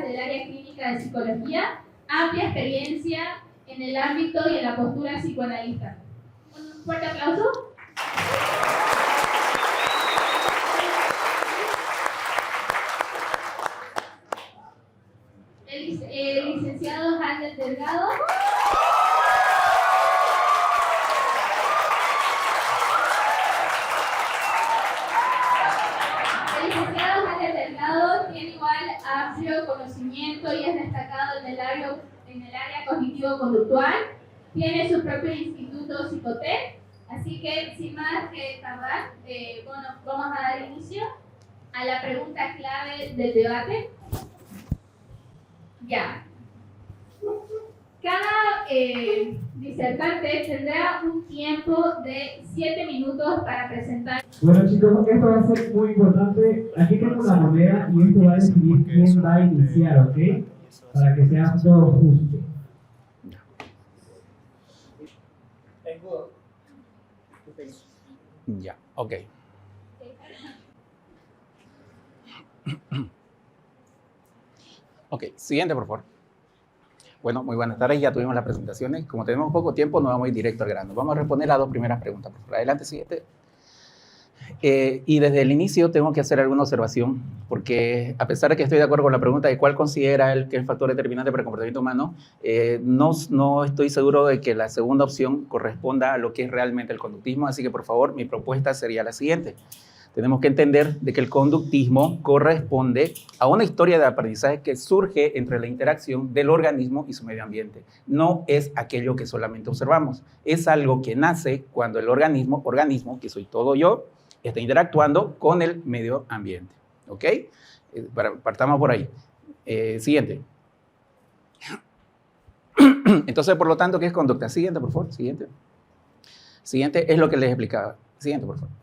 del área clínica de psicología, amplia experiencia en el ámbito y en la postura psicoanalista. Un fuerte aplauso. El licenciado Handel Delgado. El licenciado Handel Delgado tiene igual amplio conocimiento y es destacado en el área cognitivo-conductual. Tiene su propio instituto Psicotec. Así que, sin más que tardar, vamos a dar inicio a la pregunta clave del debate. Ya. Cada disertante tendrá un tiempo de 7 minutos para presentar. Bueno, chicos, esto va a ser muy importante. Aquí tengo una moneda y esto va a decidir quién va a iniciar, ¿ok? Para que sea todo justo. Ya, ok. Ok, siguiente, por favor. Bueno, muy buenas tardes, ya tuvimos las presentaciones. Como tenemos poco tiempo, nos vamos a ir directo al grano. Vamos a responder las 2 primeras preguntas, por favor. Adelante, siguiente. Y desde el inicio tengo que hacer alguna observación, porque a pesar de que estoy de acuerdo con la pregunta de cuál considera él que es el factor determinante para el comportamiento humano, no estoy seguro de que la segunda opción corresponda a lo que es realmente el conductismo, así que por favor mi propuesta sería la siguiente. Tenemos que entender de que el conductismo corresponde a una historia de aprendizaje que surge entre la interacción del organismo y su medio ambiente. No es aquello que solamente observamos, es algo que nace cuando el organismo, que soy todo yo, está interactuando con el medio ambiente. ¿Ok? Partamos por ahí. Siguiente. Entonces, por lo tanto, ¿qué es conducta? Siguiente, por favor. Siguiente. Siguiente es lo que les explicaba. Siguiente, por favor.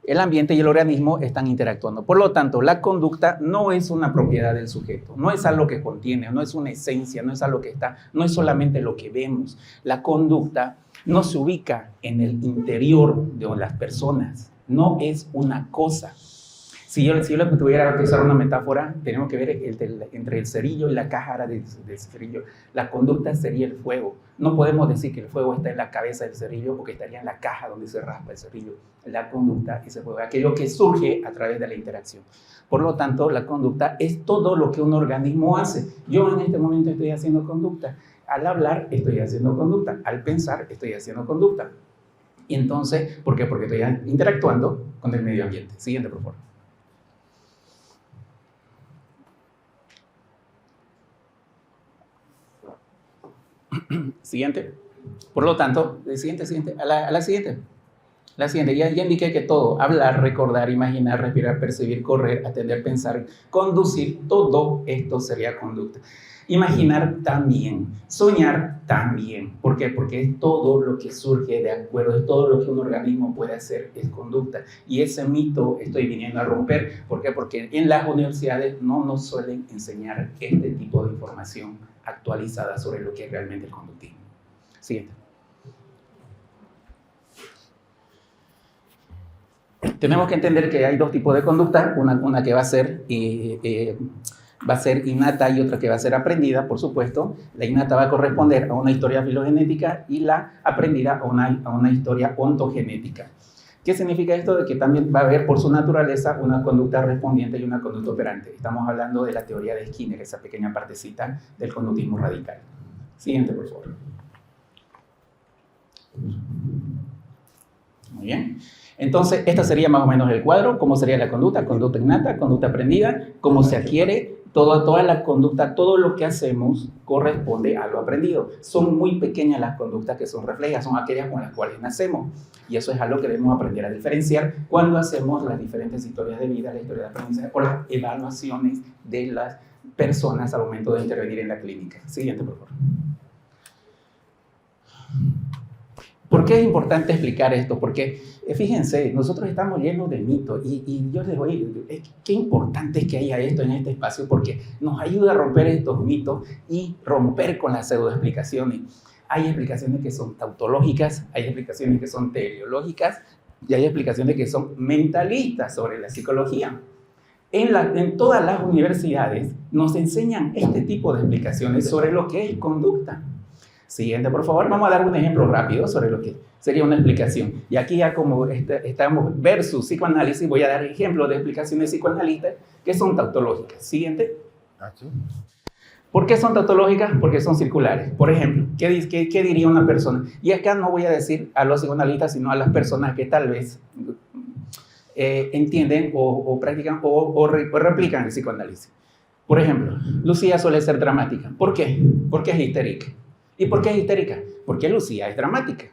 El ambiente y el organismo están interactuando. Por lo tanto, la conducta no es una propiedad del sujeto, no es algo que contiene, no es una esencia, no es algo que está, no es solamente lo que vemos. La conducta no se ubica en el interior de las personas, no es una cosa. Si yo le tuviera que usar una metáfora, tenemos que ver entre el cerillo y la cáscara del cerillo. La conducta sería el fuego. No podemos decir que el fuego está en la cabeza del cerillo o que estaría en la caja donde se raspa el cerillo. La conducta es el fuego, aquello que surge a través de la interacción. Por lo tanto, la conducta es todo lo que un organismo hace. Yo en este momento estoy haciendo conducta. Al hablar estoy haciendo conducta. Al pensar estoy haciendo conducta. Y entonces, ¿por qué? Porque estoy interactuando con el medio ambiente. Siguiente, por favor. Siguiente. Por lo tanto, siguiente, a la siguiente. La siguiente, ya indiqué que todo, hablar, recordar, imaginar, respirar, percibir, correr, atender, pensar, conducir, todo esto sería conducta. Imaginar también, soñar también. ¿Por qué? Porque es todo lo que surge de acuerdo, es todo lo que un organismo puede hacer, es conducta. Y ese mito estoy viniendo a romper. ¿Por qué? Porque en las universidades no nos suelen enseñar este tipo de información actualizada sobre lo que es realmente el conductismo. Siguiente. Tenemos que entender que hay 2 tipos de conducta, una que va a ser innata y otra que va a ser aprendida, por supuesto. La innata va a corresponder a una historia filogenética y la aprendida a una historia ontogenética. ¿Qué significa esto? De que también va a haber por su naturaleza una conducta respondiente y una conducta operante. Estamos hablando de la teoría de Skinner, esa pequeña partecita del conductismo radical. Siguiente, por favor. Muy bien. Entonces, este sería más o menos el cuadro. ¿Cómo sería la conducta? Conducta innata, conducta aprendida. ¿Cómo se adquiere? Toda la conducta, todo lo que hacemos corresponde a lo aprendido. Son muy pequeñas las conductas que son reflejas, son aquellas con las cuales nacemos. Y eso es algo que debemos aprender a diferenciar cuando hacemos las diferentes historias de vida, la historia de aprendizaje o las evaluaciones de las personas al momento de intervenir en la clínica. Siguiente, por favor. ¿Por qué es importante explicar esto? Porque, fíjense, nosotros estamos llenos de mitos y yo les digo, qué importante es que haya esto en este espacio porque nos ayuda a romper estos mitos y romper con las pseudoexplicaciones. Hay explicaciones que son tautológicas, hay explicaciones que son teleológicas y hay explicaciones que son mentalistas sobre la psicología. En todas las universidades nos enseñan este tipo de explicaciones sobre lo que es conducta. Siguiente, por favor, vamos a dar un ejemplo rápido sobre lo que sería una explicación. Y aquí ya como estamos versus psicoanálisis, voy a dar ejemplos de explicaciones psicoanalistas que son tautológicas. Siguiente. ¿Por qué son tautológicas? Porque son circulares. Por ejemplo, ¿qué diría una persona? Y acá no voy a decir a los psicoanalistas, sino a las personas que tal vez entienden o practican o replican el psicoanálisis. Por ejemplo, Lucía suele ser dramática. ¿Por qué? Porque es histérica. ¿Y por qué es histérica? Porque Lucía es dramática.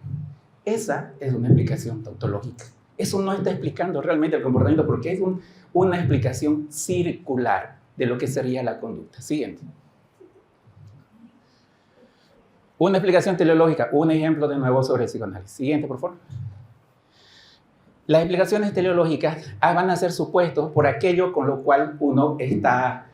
Esa es una explicación tautológica. Eso no está explicando realmente el comportamiento porque es una explicación circular de lo que sería la conducta. Siguiente. Una explicación teleológica, un ejemplo de nuevo sobre el psicoanálisis. Siguiente, por favor. Las explicaciones teleológicas van a ser supuestos por aquello con lo cual uno está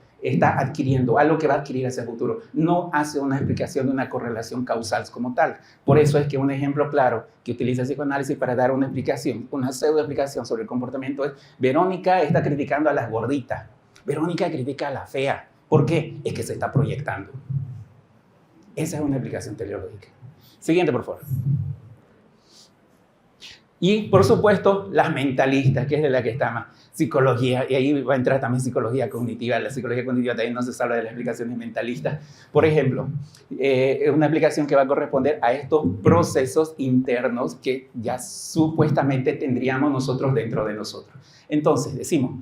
adquiriendo, algo que va a adquirir hacia el futuro. No hace una explicación de una correlación causal como tal. Por eso es que un ejemplo claro que utiliza el psicoanálisis para dar una explicación, una pseudo explicación sobre el comportamiento es: Verónica está criticando a las gorditas. Verónica critica a la fea. ¿Por qué? Es que se está proyectando. Esa es una explicación teleológica. Siguiente, por favor. Y, por supuesto, las mentalistas, que es de la que está más psicología, y ahí va a entrar también psicología cognitiva. La psicología cognitiva también no se habla de las explicaciones mentalistas. Por ejemplo, una explicación que va a corresponder a estos procesos internos que ya supuestamente tendríamos nosotros dentro de nosotros. Entonces, decimos,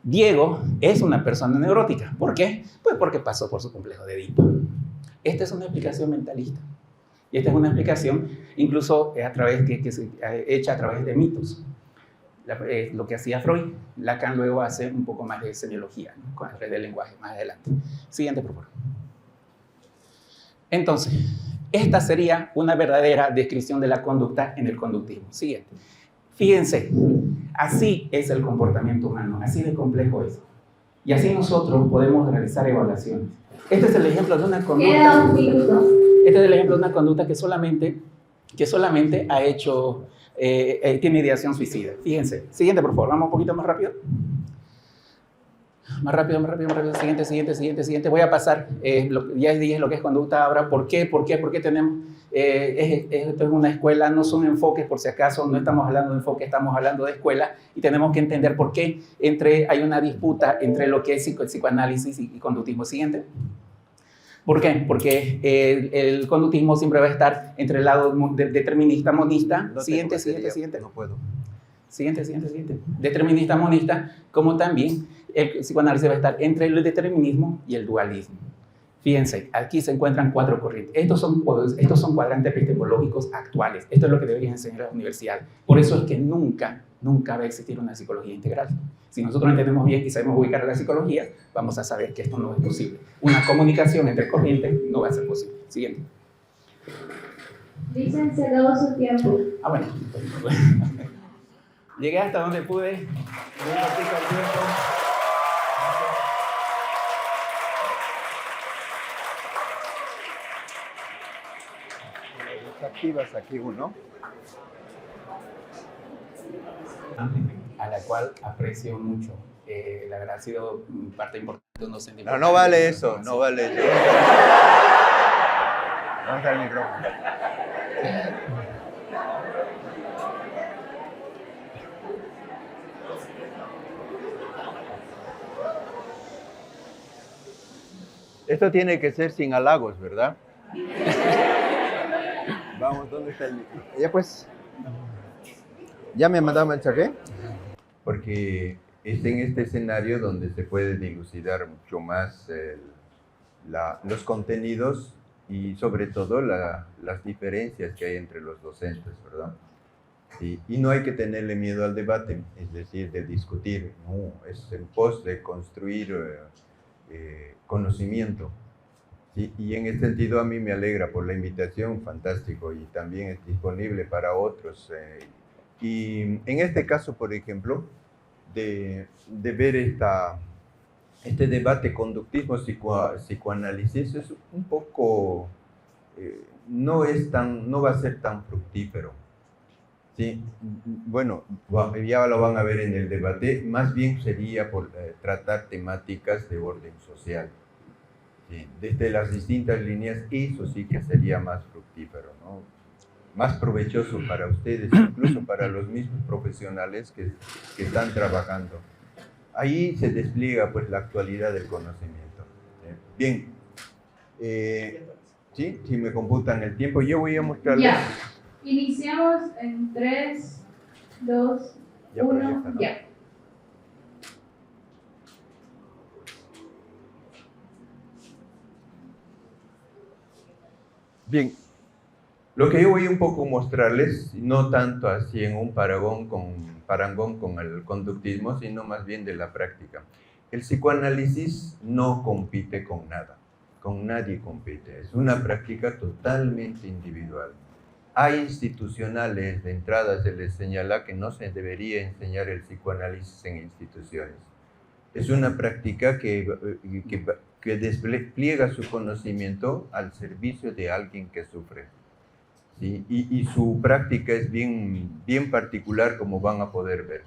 Diego es una persona neurótica. ¿Por qué? Pues porque pasó por su complejo de Edipo. Esta es una explicación mentalista. Y esta es una explicación incluso hecha a través de mitos. Lo que hacía Freud, Lacan luego hace un poco más de semiología, ¿no? Con el red del lenguaje más adelante. Siguiente, por favor. Entonces, esta sería una verdadera descripción de la conducta en el conductismo. Siguiente. Fíjense, así es el comportamiento humano, así de complejo es. Y así nosotros podemos realizar evaluaciones. Este es el ejemplo de una conducta. Queda un minuto. Este es el ejemplo de una conducta que solamente ha hecho, tiene ideación suicida. Fíjense. Siguiente, por favor. Vamos un poquito más rápido. Más rápido. Siguiente. Voy a pasar, ya dije lo que es conducta ahora. ¿Por qué tenemos? Esto es una escuela, no son enfoques, por si acaso, no estamos hablando de enfoque, estamos hablando de escuela, y tenemos que entender por qué hay una disputa entre lo que es psicoanálisis y conductismo. Siguiente. ¿Por qué? Porque el conductismo siempre va a estar entre el lado determinista, monista. No siguiente. No puedo. Siguiente. Determinista, monista, como también el psicoanálisis va a estar entre el determinismo y el dualismo. Fíjense, aquí se encuentran 4 corrientes. Estos son cuadrantes epistemológicos actuales. Esto es lo que deberían enseñar las universidades. Por eso es que nunca va a existir una psicología integral. Si nosotros entendemos bien y sabemos ubicar a la psicología, vamos a saber que esto no es posible. Una comunicación entre corrientes no va a ser posible. Siguiente. Dicen, se acabó su tiempo. Bueno. Llegué hasta donde pude. Muy cortito el tiempo. Activas aquí uno. A la cual aprecio mucho. La verdad ha sido parte importante de unos sentimientos. No vale eso, no vale eso. Vamos al micrófono. Esto tiene que ser sin halagos, ¿verdad? Vamos, ¿dónde está el micrófono? Ya pues. ¿Ya me mandaba mensaje? Porque es en este escenario donde se puede dilucidar mucho más los contenidos y sobre todo las diferencias que hay entre los docentes, ¿verdad? Y no hay que tenerle miedo al debate, es decir, de discutir, no, es en pos de construir conocimiento. Y en este sentido a mí me alegra por la invitación, fantástico, y también es disponible para otros. Y en este caso, por ejemplo, de ver este debate conductismo-psicoanálisis es un poco, no va a ser tan fructífero. Sí, bueno, ya lo van a ver en el debate, más bien sería por tratar temáticas de orden social. Sí, desde las distintas líneas, eso sí que sería más fructífero, ¿no? Más provechoso para ustedes, incluso para los mismos profesionales que están trabajando. Ahí se despliega pues la actualidad del conocimiento. Bien, ¿sí? Si me computan el tiempo, yo voy a mostrarles. Ya, iniciamos en 3, 2, Ya 1, proyecta, ¿no? ya. Bien, lo que yo voy un poco mostrarles, no tanto así en un parangón con el conductismo, sino más bien de la práctica. El psicoanálisis no compite con nada, con nadie compite, es una práctica totalmente individual. Hay institucionales, de entrada se les señala que no se debería enseñar el psicoanálisis en instituciones. Es una práctica que despliega su conocimiento al servicio de alguien que sufre. ¿Sí? Y su práctica es bien particular, como van a poder ver.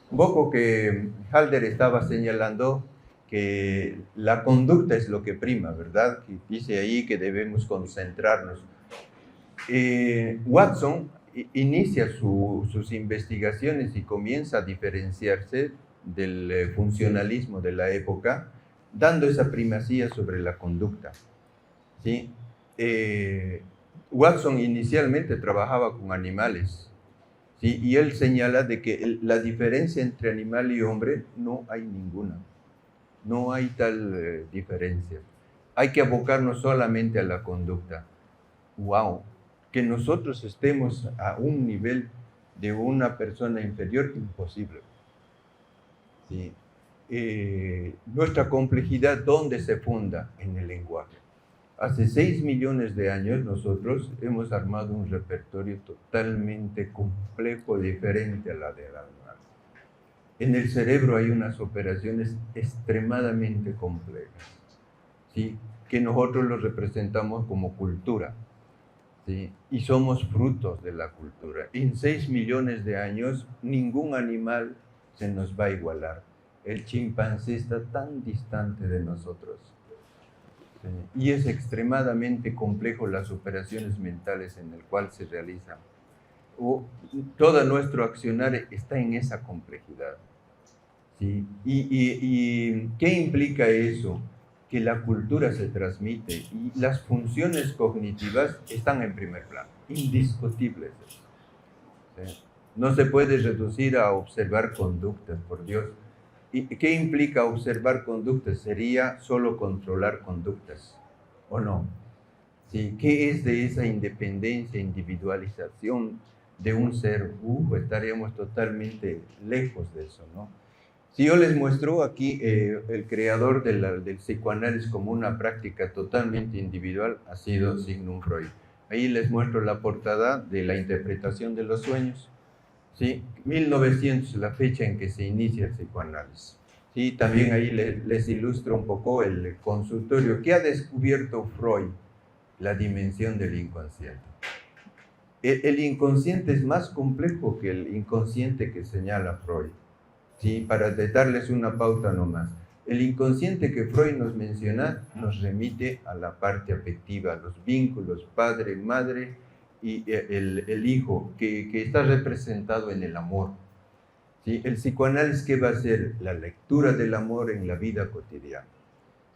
Un poco que Halder estaba señalando que la conducta es lo que prima, ¿verdad? Que dice ahí que debemos concentrarnos. Watson inicia sus investigaciones y comienza a diferenciarse del funcionalismo de la época, dando esa primacía sobre la conducta. ¿Sí? Watson inicialmente trabajaba con animales, ¿sí? Y él señala de que la diferencia entre animal y hombre no hay ninguna, no hay tal diferencia. Hay que abocarnos solamente a la conducta. ¡Wow! Que nosotros estemos a un nivel de una persona inferior, imposible. ¿Sí? Nuestra complejidad, ¿dónde se funda? En el lenguaje. Hace 6 millones de años nosotros hemos armado un repertorio totalmente complejo, diferente a la del animal. En el cerebro hay unas operaciones extremadamente complejas, ¿sí? Que nosotros los representamos como cultura. ¿Sí? Y somos frutos de la cultura. En 6 millones de años, ningún animal se nos va a igualar. El chimpancé está tan distante de nosotros. ¿Sí? Y es extremadamente complejo las operaciones mentales en el cual se realizan. Todo nuestro accionar está en esa complejidad. ¿Sí? ¿Y qué implica eso? Que la cultura se transmite y las funciones cognitivas están en primer plano, indiscutibles. ¿Sí? No se puede reducir a observar conductas, por Dios. ¿Y qué implica observar conductas? Sería solo controlar conductas, ¿o no? ¿Sí? ¿Qué es de esa independencia, individualización de un ser? Estaríamos totalmente lejos de eso, ¿no? Si yo les muestro aquí el creador del psicoanálisis como una práctica totalmente individual ha sido Sigmund Freud. Ahí les muestro la portada de la interpretación de los sueños. ¿Sí? 1900, la fecha en que se inicia el psicoanálisis. ¿Sí? También ahí les ilustro un poco el consultorio. ¿Qué ha descubierto Freud? La dimensión del inconsciente. El inconsciente es más complejo que el inconsciente que señala Freud. ¿Sí? Para darles una pauta nomás. El inconsciente que Freud nos menciona nos remite a la parte afectiva, a los vínculos padre, madre y el hijo, que está representado en el amor. ¿Sí? El psicoanálisis, ¿qué va a hacer? La lectura del amor en la vida cotidiana.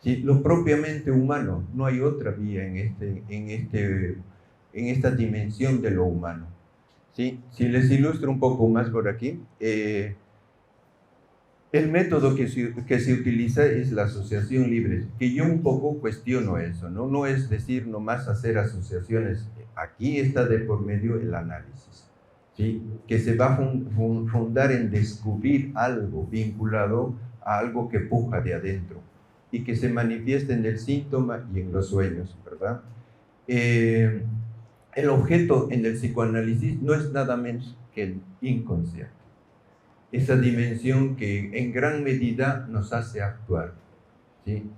¿Sí? Lo propiamente humano, no hay otra vía en esta dimensión de lo humano. ¿Sí? Si les ilustro un poco más por aquí, el método que se utiliza es la asociación libre, que yo un poco cuestiono eso, ¿no? No es decir nomás hacer asociaciones, aquí está de por medio el análisis, ¿sí? Que se va a fundar en descubrir algo vinculado a algo que puja de adentro y que se manifiesta en el síntoma y en los sueños, ¿verdad? El objeto en el psicoanálisis no es nada menos que el inconsciente. Esa dimensión que en gran medida nos hace actuar, ¿sí?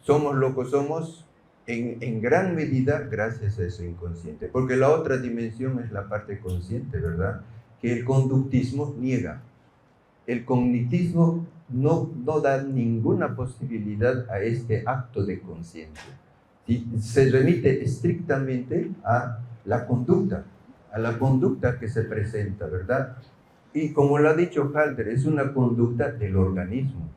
Somos lo que somos en gran medida gracias a eso inconsciente, porque la otra dimensión es la parte consciente, ¿verdad? que el conductismo niega. El cognitismo no da ninguna posibilidad a este acto de conciencia. ¿Sí? Se remite estrictamente a la conducta que se presenta, ¿verdad? Y como lo ha dicho Halder, es una conducta del organismo.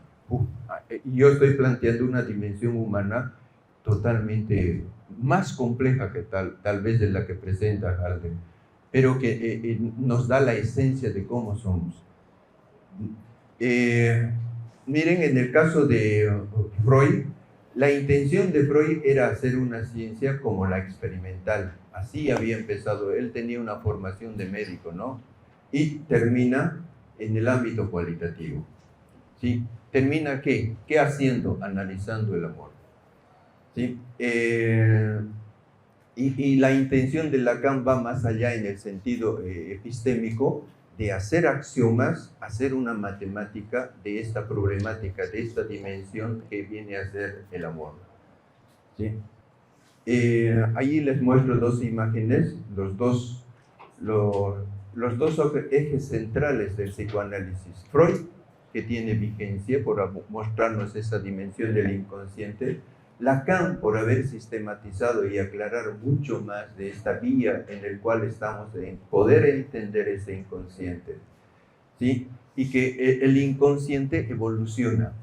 Yo estoy planteando una dimensión humana totalmente más compleja que tal vez de la que presenta Halder, pero que nos da la esencia de cómo somos. Miren, en el caso de Freud, la intención de Freud era hacer una ciencia como la experimental. Así había empezado. Él tenía una formación de médico, ¿no? Y termina en el ámbito cualitativo. ¿Sí? ¿Termina qué? ¿Qué haciendo? Analizando el amor. ¿Sí? Y la intención de Lacan va más allá en el sentido epistémico de hacer axiomas, hacer una matemática de esta problemática, de esta dimensión que viene a ser el amor. ¿Sí? Allí les muestro dos imágenes, los dos ejes centrales del psicoanálisis. Freud, que tiene vigencia por mostrarnos esa dimensión del inconsciente. Lacan, por haber sistematizado y aclarar mucho más de esta vía en el cual estamos en poder entender ese inconsciente. ¿Sí? Y que el inconsciente evoluciona,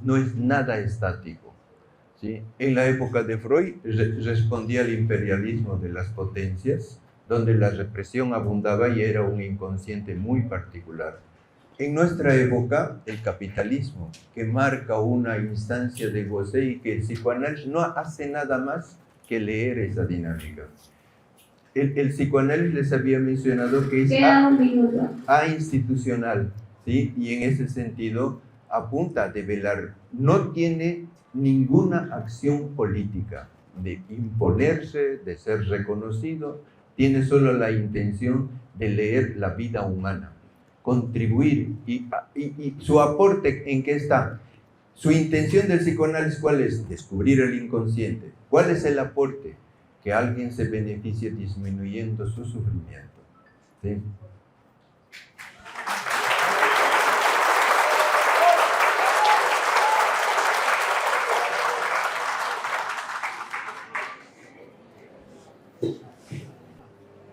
no es nada estático. ¿Sí? En la época de Freud respondía al imperialismo de las potencias, donde la represión abundaba y era un inconsciente muy particular. En nuestra época, el capitalismo, que marca una instancia de goce y que el psicoanálisis no hace nada más que leer esa dinámica. El psicoanálisis les había mencionado que es institucional, ¿sí? Y en ese sentido apunta a develar, no tiene ninguna acción política de imponerse, de ser reconocido, tiene solo la intención de leer la vida humana, contribuir, y su aporte, ¿en qué está? Su intención del psicoanálisis, ¿cuál es? Descubrir el inconsciente. ¿Cuál es el aporte? Que alguien se beneficie disminuyendo su sufrimiento. ¿Sí?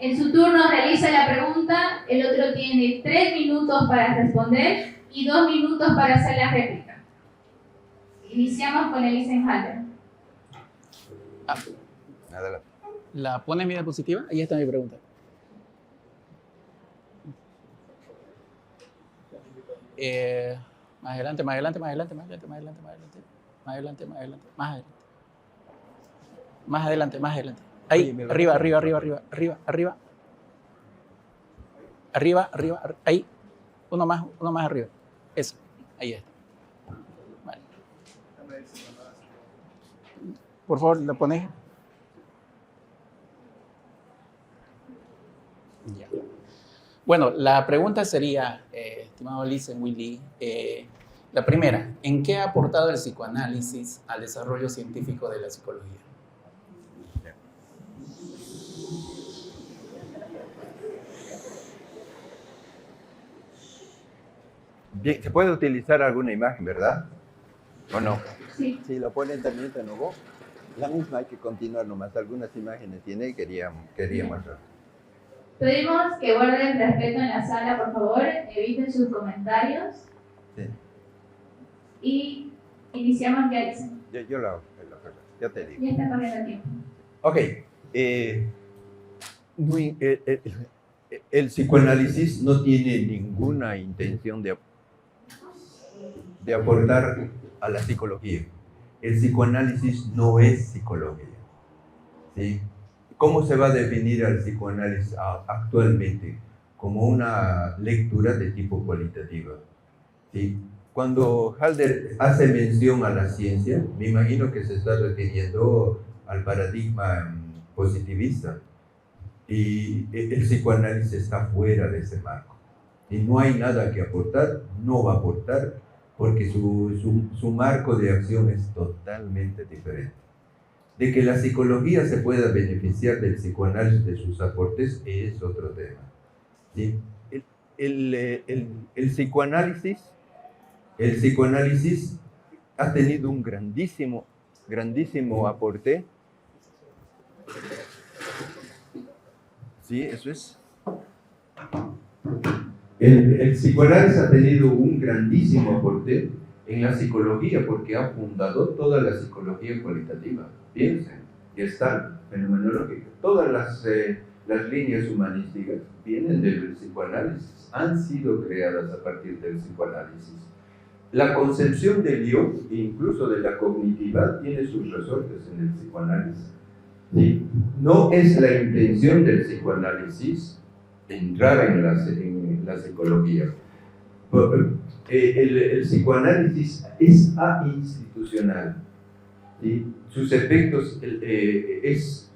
En su turno realiza la pregunta, el otro tiene 3 minutos para responder y 2 minutos para hacer la réplica. Iniciamos con el Eisenhower. Adelante. ¿La pone en mi diapositiva? Ahí está mi pregunta. Más adelante. Ahí, arriba. Ahí. Uno más arriba. Eso. Ahí está. Vale. Por favor, ¿la pones? Ya. Bueno, la pregunta sería, estimado Lisen Willy, la primera, ¿en qué ha aportado el psicoanálisis al desarrollo científico de la psicología? Bien, se puede utilizar alguna imagen, ¿verdad? ¿O no? Sí. Si lo ponen también de nuevo, la misma hay que continuar nomás. Algunas imágenes tiene y quería mostrar. Pedimos que guarden respeto en la sala, por favor, eviten sus comentarios. Sí. Y iniciamos ya. Yo lo hago, ya te digo. Ya está corriendo el tiempo. Ok. El psicoanálisis no tiene ninguna intención de aportar a la psicología. El psicoanálisis no es psicología. ¿Sí? ¿Cómo se va a definir al psicoanálisis actualmente? Como una lectura de tipo cualitativa. ¿Sí? Cuando Halder hace mención a la ciencia, me imagino que se está refiriendo al paradigma positivista. Y el psicoanálisis está fuera de ese marco. Y no hay nada que aportar, no va a aportar, porque su marco de acción es totalmente diferente. De que la psicología se pueda beneficiar del psicoanálisis de sus aportes es otro tema. ¿Sí? el psicoanálisis ha tenido un grandísimo aporte. Sí, eso es. El psicoanálisis ha tenido un grandísimo aporte en la psicología porque ha fundado toda la psicología cualitativa. Piensen, Gestalt, fenomenológica, todas las líneas humanísticas vienen del psicoanálisis, han sido creadas a partir del psicoanálisis. La concepción del yo, incluso de la cognitiva, tiene sus resortes en el psicoanálisis. ¿Sí? No es la intención del psicoanálisis entrar en la psicología. El psicoanálisis es institucional. ¿Sí? Sus efectos es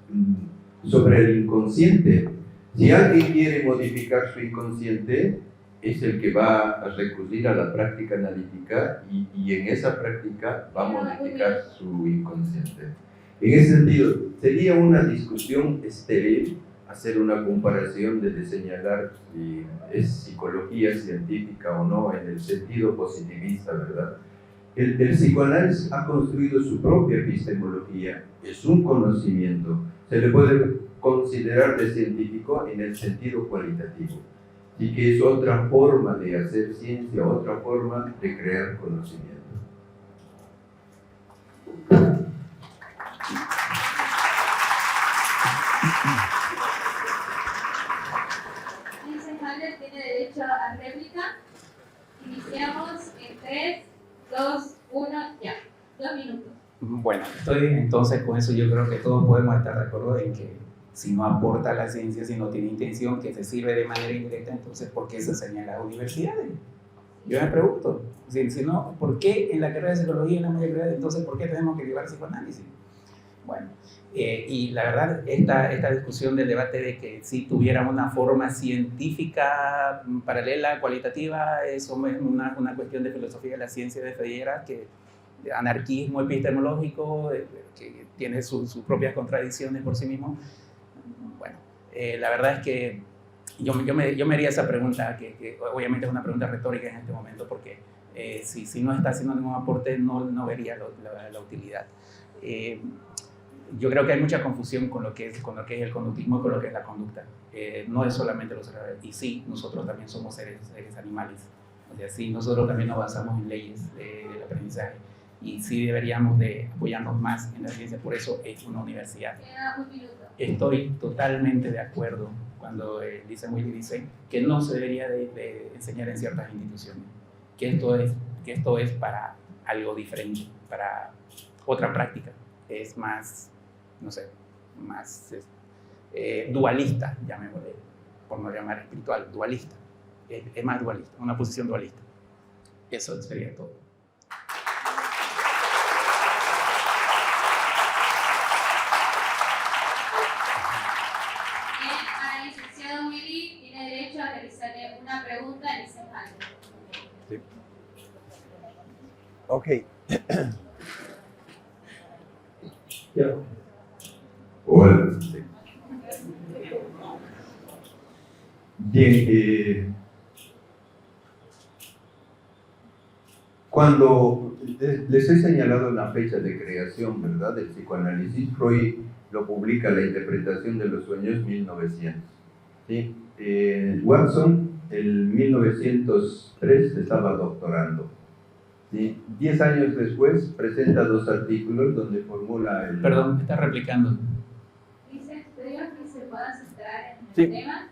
sobre el inconsciente. Si alguien quiere modificar su inconsciente, es el que va a recurrir a la práctica analítica y en esa práctica va a modificar su inconsciente. En ese sentido, sería una discusión estéril hacer una comparación de señalar si es psicología científica o no en el sentido positivista, ¿verdad? El psicoanálisis ha construido su propia epistemología, es un conocimiento, se le puede considerar de científico en el sentido cualitativo, y que es otra forma de hacer ciencia, otra forma de crear conocimiento. Tiene derecho a réplica. Iniciamos en 3, 2, 1, ya. 2 minutos. Bueno, entonces con eso yo creo que todos podemos estar de acuerdo en que si no aporta a la ciencia, si no tiene intención, que se sirve de manera indirecta, entonces ¿por qué se enseña en las universidades? Yo me pregunto, si no, ¿por qué en la carrera de psicología, en la mayoría, entonces ¿por qué tenemos que llevar psicoanálisis? Bueno, y la verdad, esta discusión del debate de que si tuviéramos una forma científica paralela, cualitativa, eso es una cuestión de filosofía de la ciencia de Feyerabend, que anarquismo epistemológico, que tiene sus propias contradicciones por sí mismo. Bueno, la verdad es que yo me haría esa pregunta, que obviamente es una pregunta retórica en este momento, porque si no está haciendo ningún aporte, no vería la utilidad. Yo creo que hay mucha confusión con lo que es el conductismo y con lo que es la conducta. No es solamente los cerebrales. Y sí, nosotros también somos seres animales. O sea, sí, nosotros también nos basamos en leyes del aprendizaje. Y sí deberíamos de apoyarnos más en la ciencia. Por eso es una universidad. Estoy totalmente de acuerdo cuando Lisa Willy dice que no se debería de enseñar en ciertas instituciones. Que esto es para algo diferente, para otra práctica. Es más, no sé, más dualista, llamémosle, por no llamar espiritual, dualista. Es más dualista, una posición dualista. Eso sería todo. A la licenciada Willy tiene derecho a realizarle una pregunta a Lisa Willy. Sí. Ok. Hola. Bien, cuando les he señalado la fecha de creación, ¿verdad?, del psicoanálisis, Freud lo publica La interpretación de los sueños, 1900. ¿Sí? Watson, en 1903, estaba doctorando. ¿Sí? 10 años después presenta 2 artículos donde formula el... Perdón, me está replicando. Dice, espero que se pueda centrar en Sí. el tema.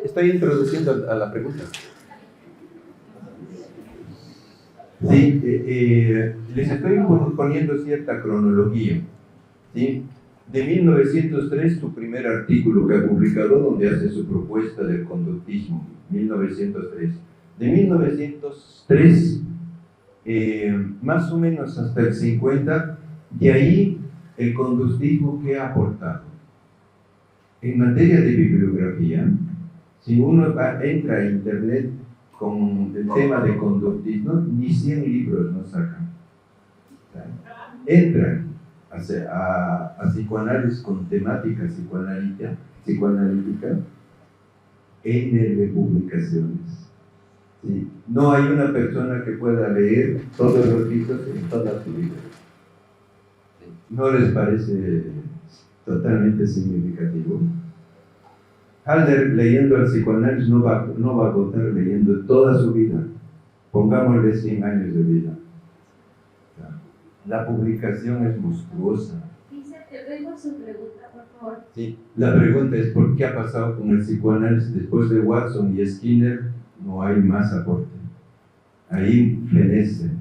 Estoy introduciendo a la pregunta. Sí, les estoy poniendo cierta cronología. ¿Sí? De 1903, su primer artículo que ha publicado, donde hace su propuesta del conductismo, 1903. De 1903, más o menos hasta el 50, de ahí el conductismo que ha aportado. En materia de bibliografía, si uno entra a internet con el tema de conductismo, ni 100 libros nos sacan. Entran a psicoanálisis con temática psicoanalítica N publicaciones. ¿Sí? No hay una persona que pueda leer todos los libros en toda su vida. ¿Sí? ¿No les parece totalmente significativo? Halder, leyendo el psicoanálisis, no va a agotar leyendo toda su vida. Pongámosle 100 años de vida. La publicación es monstruosa. Dice, devuelvo su pregunta, por favor. Sí, la pregunta es ¿por qué ha pasado con el psicoanálisis después de Watson y Skinner? No hay más aporte. Ahí fenece.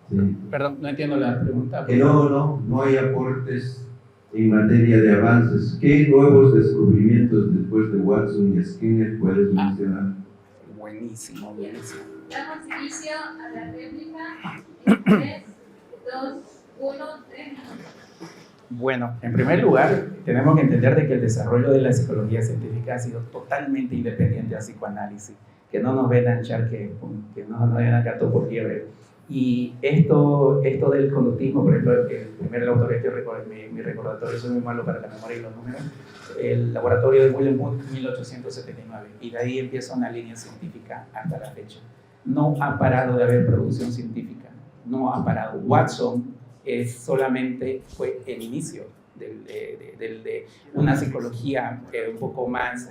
Sí. Perdón, no entiendo la pregunta. Que no hay aportes en materia de avances. ¿Qué nuevos descubrimientos después de Watson y Skinner puedes mencionar? Buenísimo. Damos inicio a la réplica en 3, 2, 1, 3 minutos. Bueno, en primer lugar, tenemos que entender de que el desarrollo de la psicología científica ha sido totalmente independiente al psicoanálisis, que no nos vengan a echar que no nos vengan a gato por liebre. Y esto del conductismo, por ejemplo, el primer autor, mi recordatorio, soy muy malo para la memoria y los números, el laboratorio de William Wood, 1879, y de ahí empieza una línea científica hasta la fecha. No ha parado de haber producción científica, no ha parado. Watson solamente fue el inicio de una psicología un poco más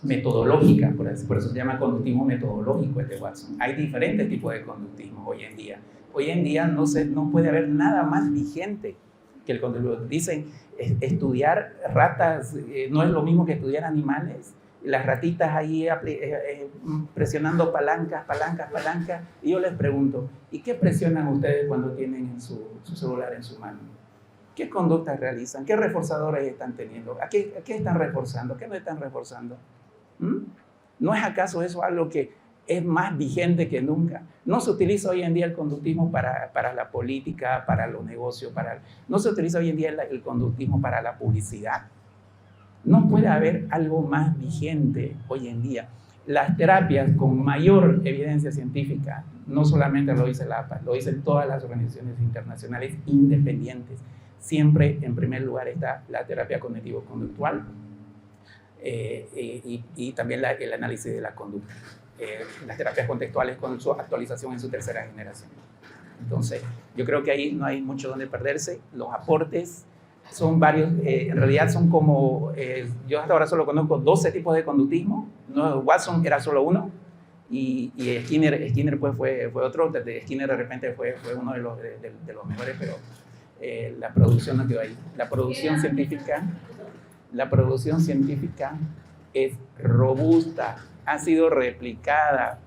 metodológica, por eso se llama conductismo metodológico el de Watson. Hay diferentes tipos de conductismo hoy en día. Hoy en día no puede haber nada más vigente que el conductismo. Dicen, estudiar ratas no es lo mismo que estudiar animales. Las ratitas ahí presionando palancas, y yo les pregunto, ¿y qué presionan ustedes cuando tienen su celular en su mano? ¿Qué conductas realizan? ¿Qué reforzadores están teniendo? ¿A qué están reforzando? ¿Qué no están reforzando? ¿No es acaso eso algo que es más vigente que nunca? No se utiliza hoy en día el conductismo para la política, para los negocios, no se utiliza hoy en día el conductismo para la publicidad. No puede haber algo más vigente hoy en día. Las terapias con mayor evidencia científica, no solamente lo dice la APA, lo dicen todas las organizaciones internacionales independientes. Siempre en primer lugar está la terapia cognitivo-conductual y también el análisis de la conducta. Las terapias contextuales con su actualización en su tercera generación. Entonces, yo creo que ahí no hay mucho donde perderse. Los aportes son varios, en realidad son como, yo hasta ahora solo conozco 12 tipos de conductismo. No, Watson era solo uno y Skinner pues fue otro. Skinner de repente fue uno de los mejores, pero la producción no quedó ahí. La producción científica es robusta, ha sido replicada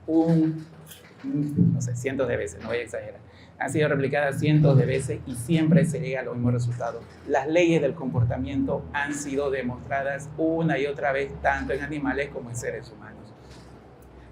cientos de veces, no voy a exagerar. Ha sido replicada cientos de veces y siempre se llega a los mismos resultados. Las leyes del comportamiento han sido demostradas una y otra vez, tanto en animales como en seres humanos.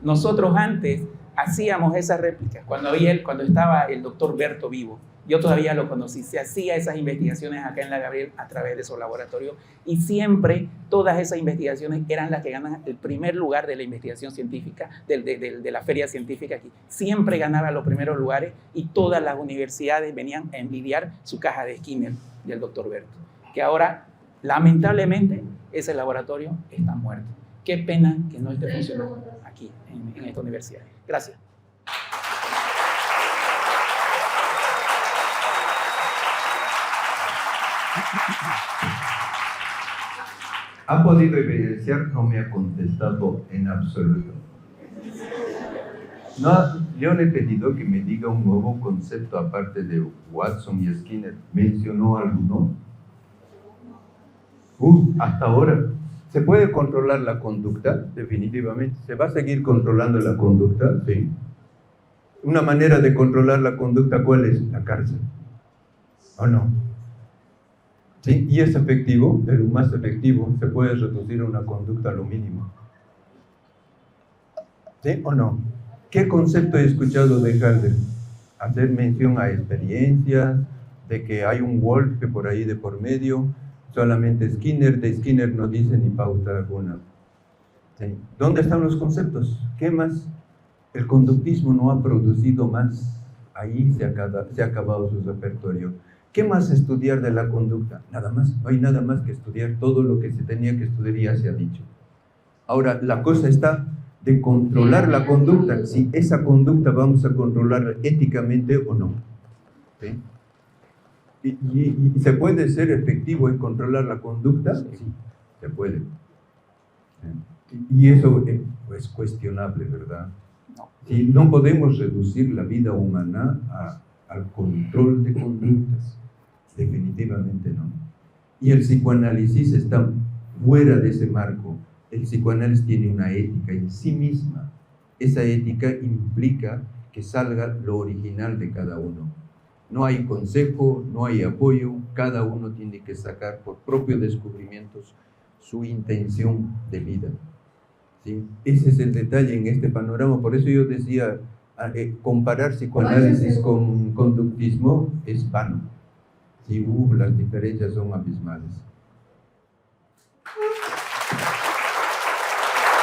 Nosotros antes hacíamos esas réplicas. Cuando estaba el doctor Berto vivo, yo todavía lo conocí, se hacía esas investigaciones acá en la Gabriel a través de su laboratorio y siempre todas esas investigaciones eran las que ganan el primer lugar de la investigación científica, de la feria científica aquí. Siempre ganaba los primeros lugares y todas las universidades venían a envidiar su caja de Skinner del doctor Berto, que ahora lamentablemente ese laboratorio está muerto. Qué pena que no esté funcionando aquí en esta universidad. Gracias. ¿Ha podido evidenciar? No me ha contestado en absoluto. No, yo le he pedido que me diga un nuevo concepto aparte de Watson y Skinner. ¿Mencionó alguno? Hasta ahora. ¿Se puede controlar la conducta? Definitivamente. ¿Se va a seguir controlando la conducta? Sí. Una manera de controlar la conducta, ¿cuál es? La cárcel. ¿O no? ¿Sí? Y es efectivo, pero más efectivo, se puede reducir una conducta a lo mínimo. ¿Sí o no? ¿Qué concepto he escuchado de Halder? Hacer mención a experiencias, de que hay un golpe por ahí de por medio, solamente de Skinner no dice ni pauta alguna. ¿Sí? ¿Dónde están los conceptos? ¿Qué más? El conductismo no ha producido más, ahí se ha acabado su repertorio. ¿Qué más estudiar de la conducta? Nada más, no hay nada más que estudiar todo lo que se tenía que estudiar y ya se ha dicho. Ahora, la cosa está de controlar la conducta, si esa conducta vamos a controlarla éticamente o no. ¿Sí? ¿Y se puede ser efectivo en controlar la conducta? Sí, se puede. Y eso es cuestionable, ¿verdad? Si no podemos reducir la vida humana al control de conductas, definitivamente no. Y el psicoanálisis está fuera de ese marco. El psicoanálisis tiene una ética en sí misma. Esa ética implica que salga lo original de cada uno. No hay consejo, no hay apoyo, cada uno tiene que sacar por propios descubrimientos su intención de vida. ¿Sí? Ese es el detalle en este panorama. Por eso yo decía, comparar psicoanálisis con conductismo es vano. ¿Sí? Las diferencias son abismales.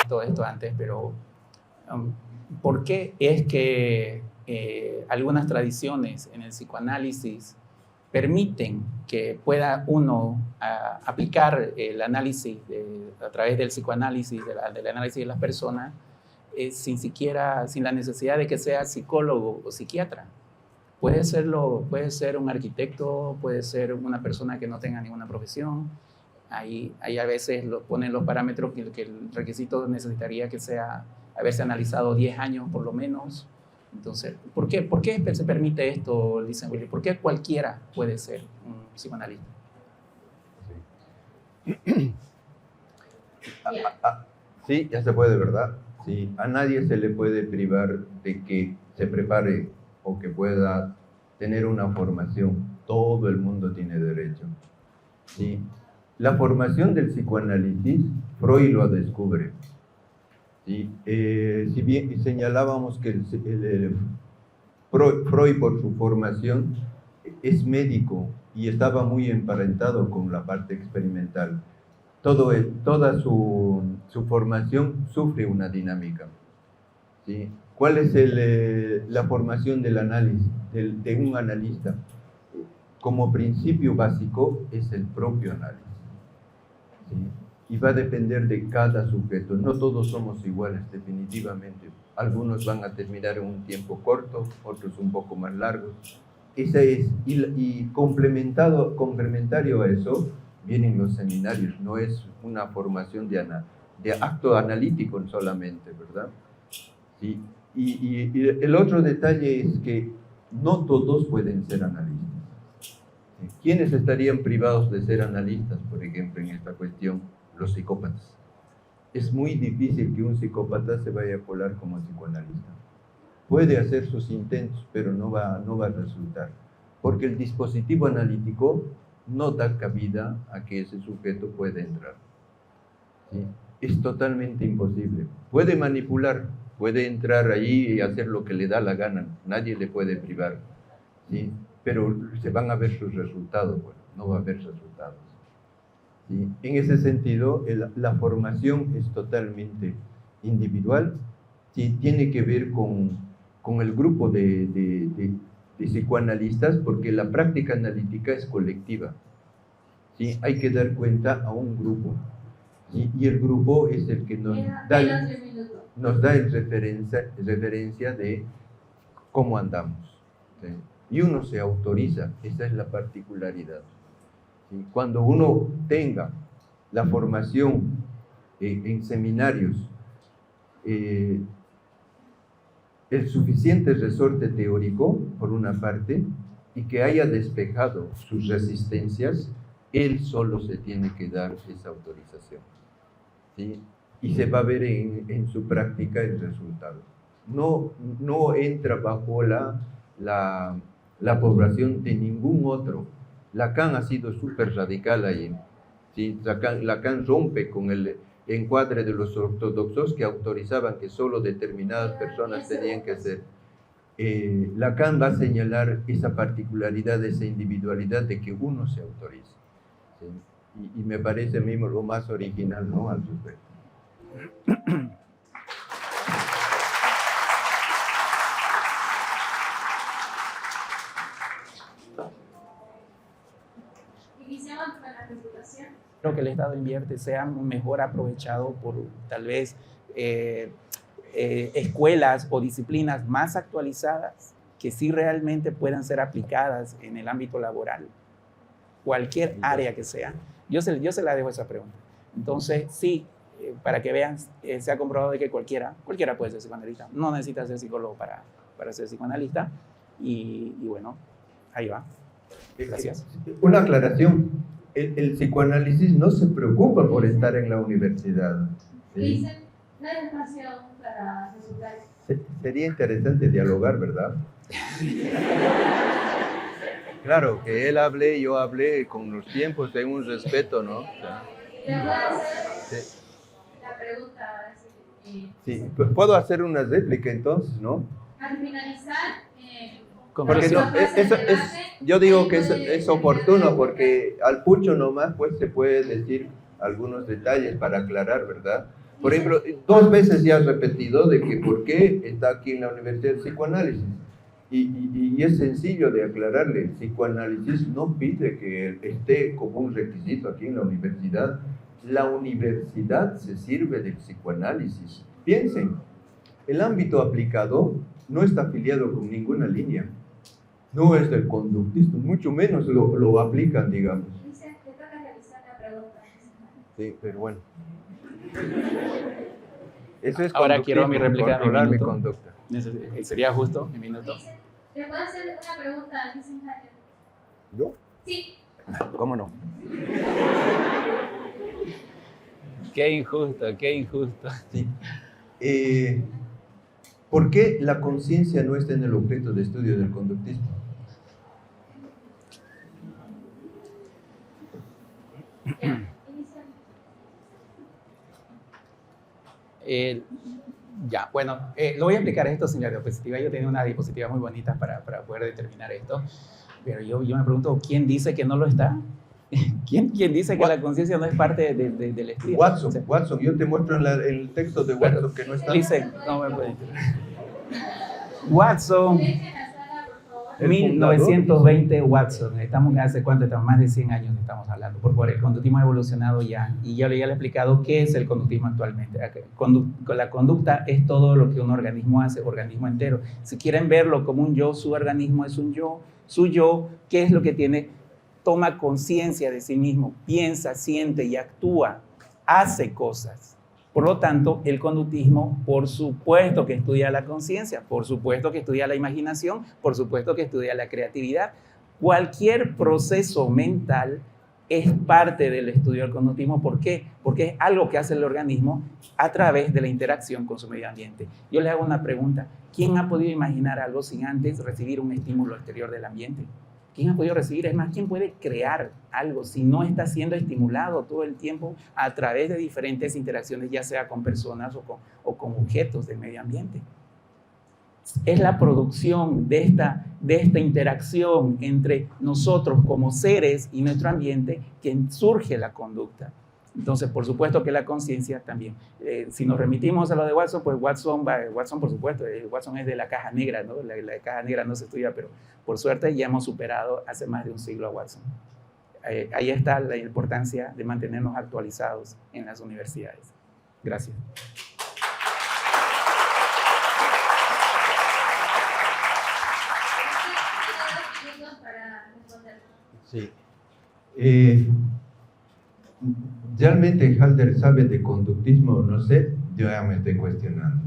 Todo esto antes, pero ¿por qué es que algunas tradiciones en el psicoanálisis permiten que pueda uno aplicar el análisis a través del psicoanálisis, del análisis de las personas, sin la necesidad de que sea psicólogo o psiquiatra? Puede ser un arquitecto, puede ser una persona que no tenga ninguna profesión. Ahí a veces ponen los parámetros que el requisito necesitaría que sea haberse analizado 10 años por lo menos. Entonces, ¿por qué se permite esto, Lisa Willy? ¿Por qué cualquiera puede ser un psicoanalista? Sí. Sí, ya se puede, ¿verdad? Sí, a nadie se le puede privar de que se prepare o que pueda tener una formación. Todo el mundo tiene derecho. Sí. La formación del psicoanálisis, Freud lo descubre. ¿Sí? Si bien señalábamos que Freud por su formación es médico y estaba muy emparentado con la parte experimental, toda su formación sufre una dinámica. ¿Sí? ¿Cuál es la formación del análisis, de un analista? Como principio básico es el propio análisis. ¿Sí? Y va a depender de cada sujeto. No todos somos iguales, definitivamente. Algunos van a terminar en un tiempo corto, otros un poco más largos. Y complementario a eso, vienen los seminarios. No es una formación de acto analítico solamente, ¿verdad? ¿Sí? Y el otro detalle es que no todos pueden ser analistas. ¿Quiénes estarían privados de ser analistas, por ejemplo, en esta cuestión? Los psicópatas. Es muy difícil que un psicópata se vaya a colar como psicoanalista. Puede hacer sus intentos, pero no va a resultar, porque el dispositivo analítico no da cabida a que ese sujeto pueda entrar. ¿Sí? Es totalmente imposible. Puede manipular, puede entrar ahí y hacer lo que le da la gana, nadie le puede privar. ¿Sí? Pero se van a ver sus resultados, bueno, no va a haber resultados. ¿Sí? En ese sentido, la formación es totalmente individual, ¿sí? Tiene que ver con el grupo de psicoanalistas, porque la práctica analítica es colectiva. ¿Sí? Hay que dar cuenta a un grupo, ¿sí? Y el grupo es el que nos da referencia de cómo andamos. ¿Sí? Y uno se autoriza, esa es la particularidad. ¿Sí? Cuando uno tenga la formación en seminarios, el suficiente resorte teórico, por una parte, y que haya despejado sus resistencias, él solo se tiene que dar esa autorización. ¿Sí? Y se va a ver en su práctica el resultado. No entra bajo la población de ningún otro. Lacan ha sido súper radical ahí. ¿Sí? Lacan rompe con el encuadre de los ortodoxos que autorizaban que solo determinadas personas tenían que ser. Lacan va a señalar esa particularidad, esa individualidad de que uno se autoriza. ¿Sí? Y me parece a mí lo más original, ¿no?, al respecto. con la reputación. Creo que el Estado invierte sea mejor aprovechado por tal vez escuelas o disciplinas más actualizadas que sí realmente puedan ser aplicadas en el ámbito laboral, cualquier área que sea. Yo se la dejo esa pregunta. Entonces, sí, para que vean, se ha comprobado de que cualquiera puede ser psicoanalista. No necesita ser psicólogo para ser psicoanalista. Y bueno, ahí va. Gracias. Una aclaración. El psicoanálisis no se preocupa por estar en la universidad. ¿Sí? Dicen, no hay espacio para resultados. Sería interesante dialogar, ¿verdad? Claro, que él hable, yo hable, con los tiempos, tengo un respeto, ¿no? ¿Le puedo hacer la pregunta ahora sí? Sí, puedo hacer una réplica entonces, ¿no? Al finalizar, Porque no, yo digo que es oportuno porque al pucho nomás pues se puede decir algunos detalles para aclarar, ¿verdad? Por ejemplo, 2 veces ya has repetido de que por qué está aquí en la Universidad de Psicoanálisis. Y es sencillo de aclararle, el psicoanálisis no pide que esté como un requisito aquí en la universidad. La universidad se sirve del psicoanálisis. Piensen, el ámbito aplicado no está afiliado con ninguna línea. No es del conductismo, mucho menos lo aplican, digamos. Dice que toca realizar la pregunta. Sí, pero bueno. Eso es ahora quiero mi réplica. Controlar mi conducta. ¿Sería justo mi minuto? ¿Le puedo hacer una pregunta al licenciado? ¿Yo? Sí. ¿Cómo no? Qué injusto, qué injusto. Sí. ¿Por qué la conciencia no está en el objeto de estudio del conductismo? Ya, bueno, lo voy a explicar esto sin la diapositiva. Yo tenía una diapositiva muy bonita para poder determinar esto, pero yo me pregunto, ¿quién dice que no lo está? ¿Quién dice que la conciencia no es parte del estudio? Watson, O sea, Watson, yo te muestro en el texto de Watson que no está. Dice, no me puede Watson, Dejen la sala, por favor. El 1920 Watson. Estamos hace cuánto, estamos más de 100 años estamos hablando. Por favor, el conductismo ha evolucionado ya y ya le he explicado qué es el conductismo actualmente. La conducta es todo lo que un organismo hace, organismo entero. Si quieren verlo como un yo, su organismo es un yo. Su yo, ¿qué es lo que tiene? Toma conciencia de sí mismo, piensa, siente y actúa, hace cosas. Por lo tanto, el conductismo, por supuesto que estudia la conciencia, por supuesto que estudia la imaginación, por supuesto que estudia la creatividad. Cualquier proceso mental es parte del estudio del conductismo. ¿Por qué? Porque es algo que hace el organismo a través de la interacción con su medio ambiente. Yo le hago una pregunta. ¿Quién ha podido imaginar algo sin antes recibir un estímulo exterior del ambiente? ¿Quién ha podido recibir? Es más, ¿quién puede crear algo si no está siendo estimulado todo el tiempo a través de diferentes interacciones, ya sea con personas o con objetos del medio ambiente? Es la producción de esta interacción entre nosotros como seres y nuestro ambiente que surge la conducta. Entonces, por supuesto que la conciencia también. Si nos remitimos a lo de Watson, pues Watson, por supuesto, Watson es de la caja negra, ¿no? La caja negra no se estudia, pero por suerte ya hemos superado hace más de un siglo a Watson. Ahí está la importancia de mantenernos actualizados en las universidades. Gracias. Sí. ¿Realmente Halder sabe de conductismo? No sé, yo ya me estoy cuestionando.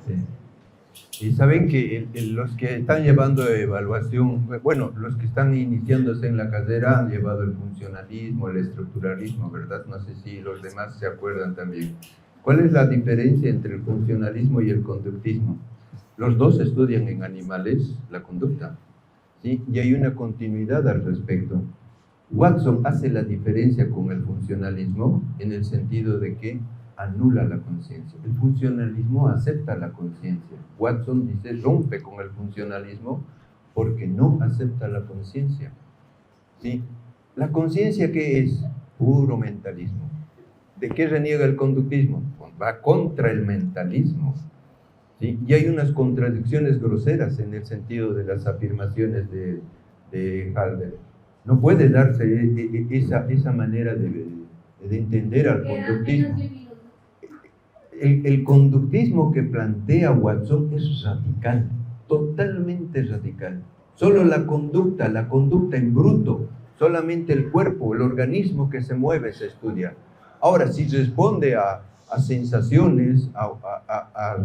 Sí. Y saben que los que están llevando evaluación, bueno, los que están iniciándose en la carrera han llevado el funcionalismo, el estructuralismo, ¿verdad? No sé si los demás se acuerdan también. ¿Cuál es la diferencia entre el funcionalismo y el conductismo? Los dos estudian en animales la conducta, ¿sí? Y hay una continuidad al respecto. Watson hace la diferencia con el funcionalismo en el sentido de que anula la conciencia. El funcionalismo acepta la conciencia. Watson dice, rompe con el funcionalismo porque no acepta la conciencia. ¿Sí? ¿La conciencia qué es? Puro mentalismo. ¿De qué reniega el conductismo? Va contra el mentalismo. ¿Sí? Y hay unas contradicciones groseras en el sentido de las afirmaciones de Halder. No puede darse esa manera de entender al Quedan conductismo. menos de un minuto. El conductismo que plantea Watson es radical, totalmente radical. Solo la conducta en bruto, solamente el cuerpo, el organismo que se mueve se estudia. Ahora, si responde a sensaciones, a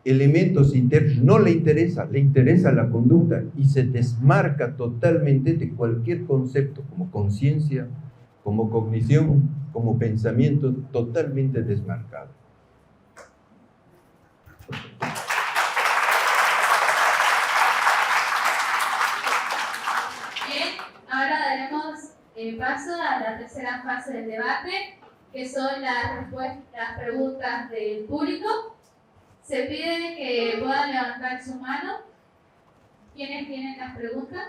elementos internos, no le interesa la conducta y se desmarca totalmente de cualquier concepto, como conciencia, como cognición, como pensamiento, totalmente desmarcado. Bien, ahora daremos paso a la tercera fase del debate, que son las preguntas del público. Se pide que puedan levantar su mano. ¿Quiénes tienen las preguntas?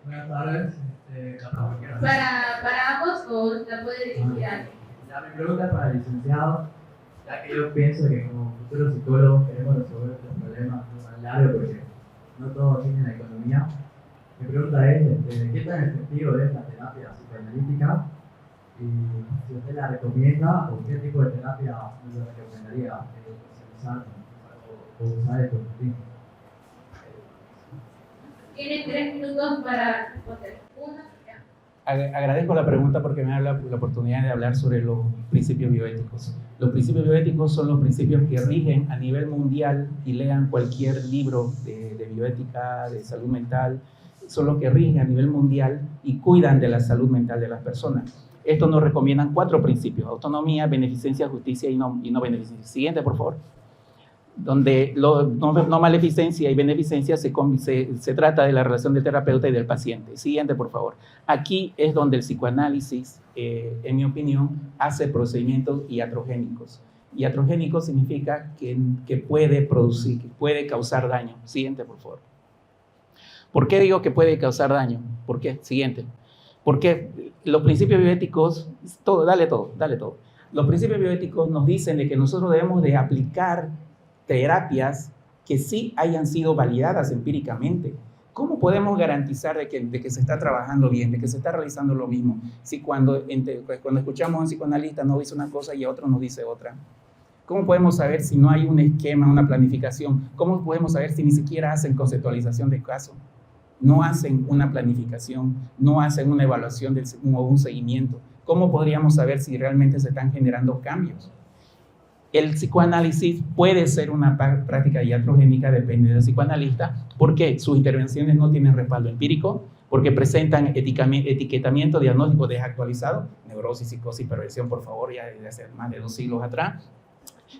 Buenas tardes. ¿Para ambos o la puede dirigir a alguien? Mi pregunta es para el licenciado, ya que yo pienso que como futuros psicólogos queremos resolver estos problemas a largo porque no todos tienen la economía. Mi pregunta es, ¿qué tan efectivo es la terapia psicoanalítica? Y si usted la recomienda, o qué tipo de terapia le recomendaría utilizar o usar el conductismo. Tiene 3 minutos para responder. Agradezco la pregunta porque me da la oportunidad de hablar sobre los principios bioéticos. Los principios bioéticos son los principios que rigen a nivel mundial, y lean cualquier libro de bioética, de salud mental, son los que rigen a nivel mundial y cuidan de la salud mental de las personas. Estos nos recomiendan 4 principios: autonomía, beneficencia, justicia y no beneficencia. Siguiente, por favor. Donde no maleficencia y beneficencia se trata de la relación del terapeuta y del paciente. Siguiente, por favor. Aquí es donde el psicoanálisis, en mi opinión, hace procedimientos iatrogénicos. Iatrogénico significa que puede producir, que puede causar daño. Siguiente, por favor. ¿Por qué digo que puede causar daño? ¿Por qué? Siguiente. Porque los principios bioéticos, dale todo. Los principios bioéticos nos dicen de que nosotros debemos de aplicar terapias que sí hayan sido validadas empíricamente. ¿Cómo podemos garantizar de que se está trabajando bien, de que se está realizando lo mismo? Si cuando escuchamos a un psicoanalista nos dice una cosa y a otro nos dice otra. ¿Cómo podemos saber si no hay un esquema, una planificación? ¿Cómo podemos saber si ni siquiera hacen conceptualización de caso? No hacen una planificación, no hacen una evaluación o un seguimiento. ¿Cómo podríamos saber si realmente se están generando cambios? El psicoanálisis puede ser una práctica iatrogénica, depende del psicoanalista, porque sus intervenciones no tienen respaldo empírico, porque presentan etiquetamiento diagnóstico desactualizado, neurosis, psicosis, perversión, por favor, ya desde hace más de 2 siglos atrás,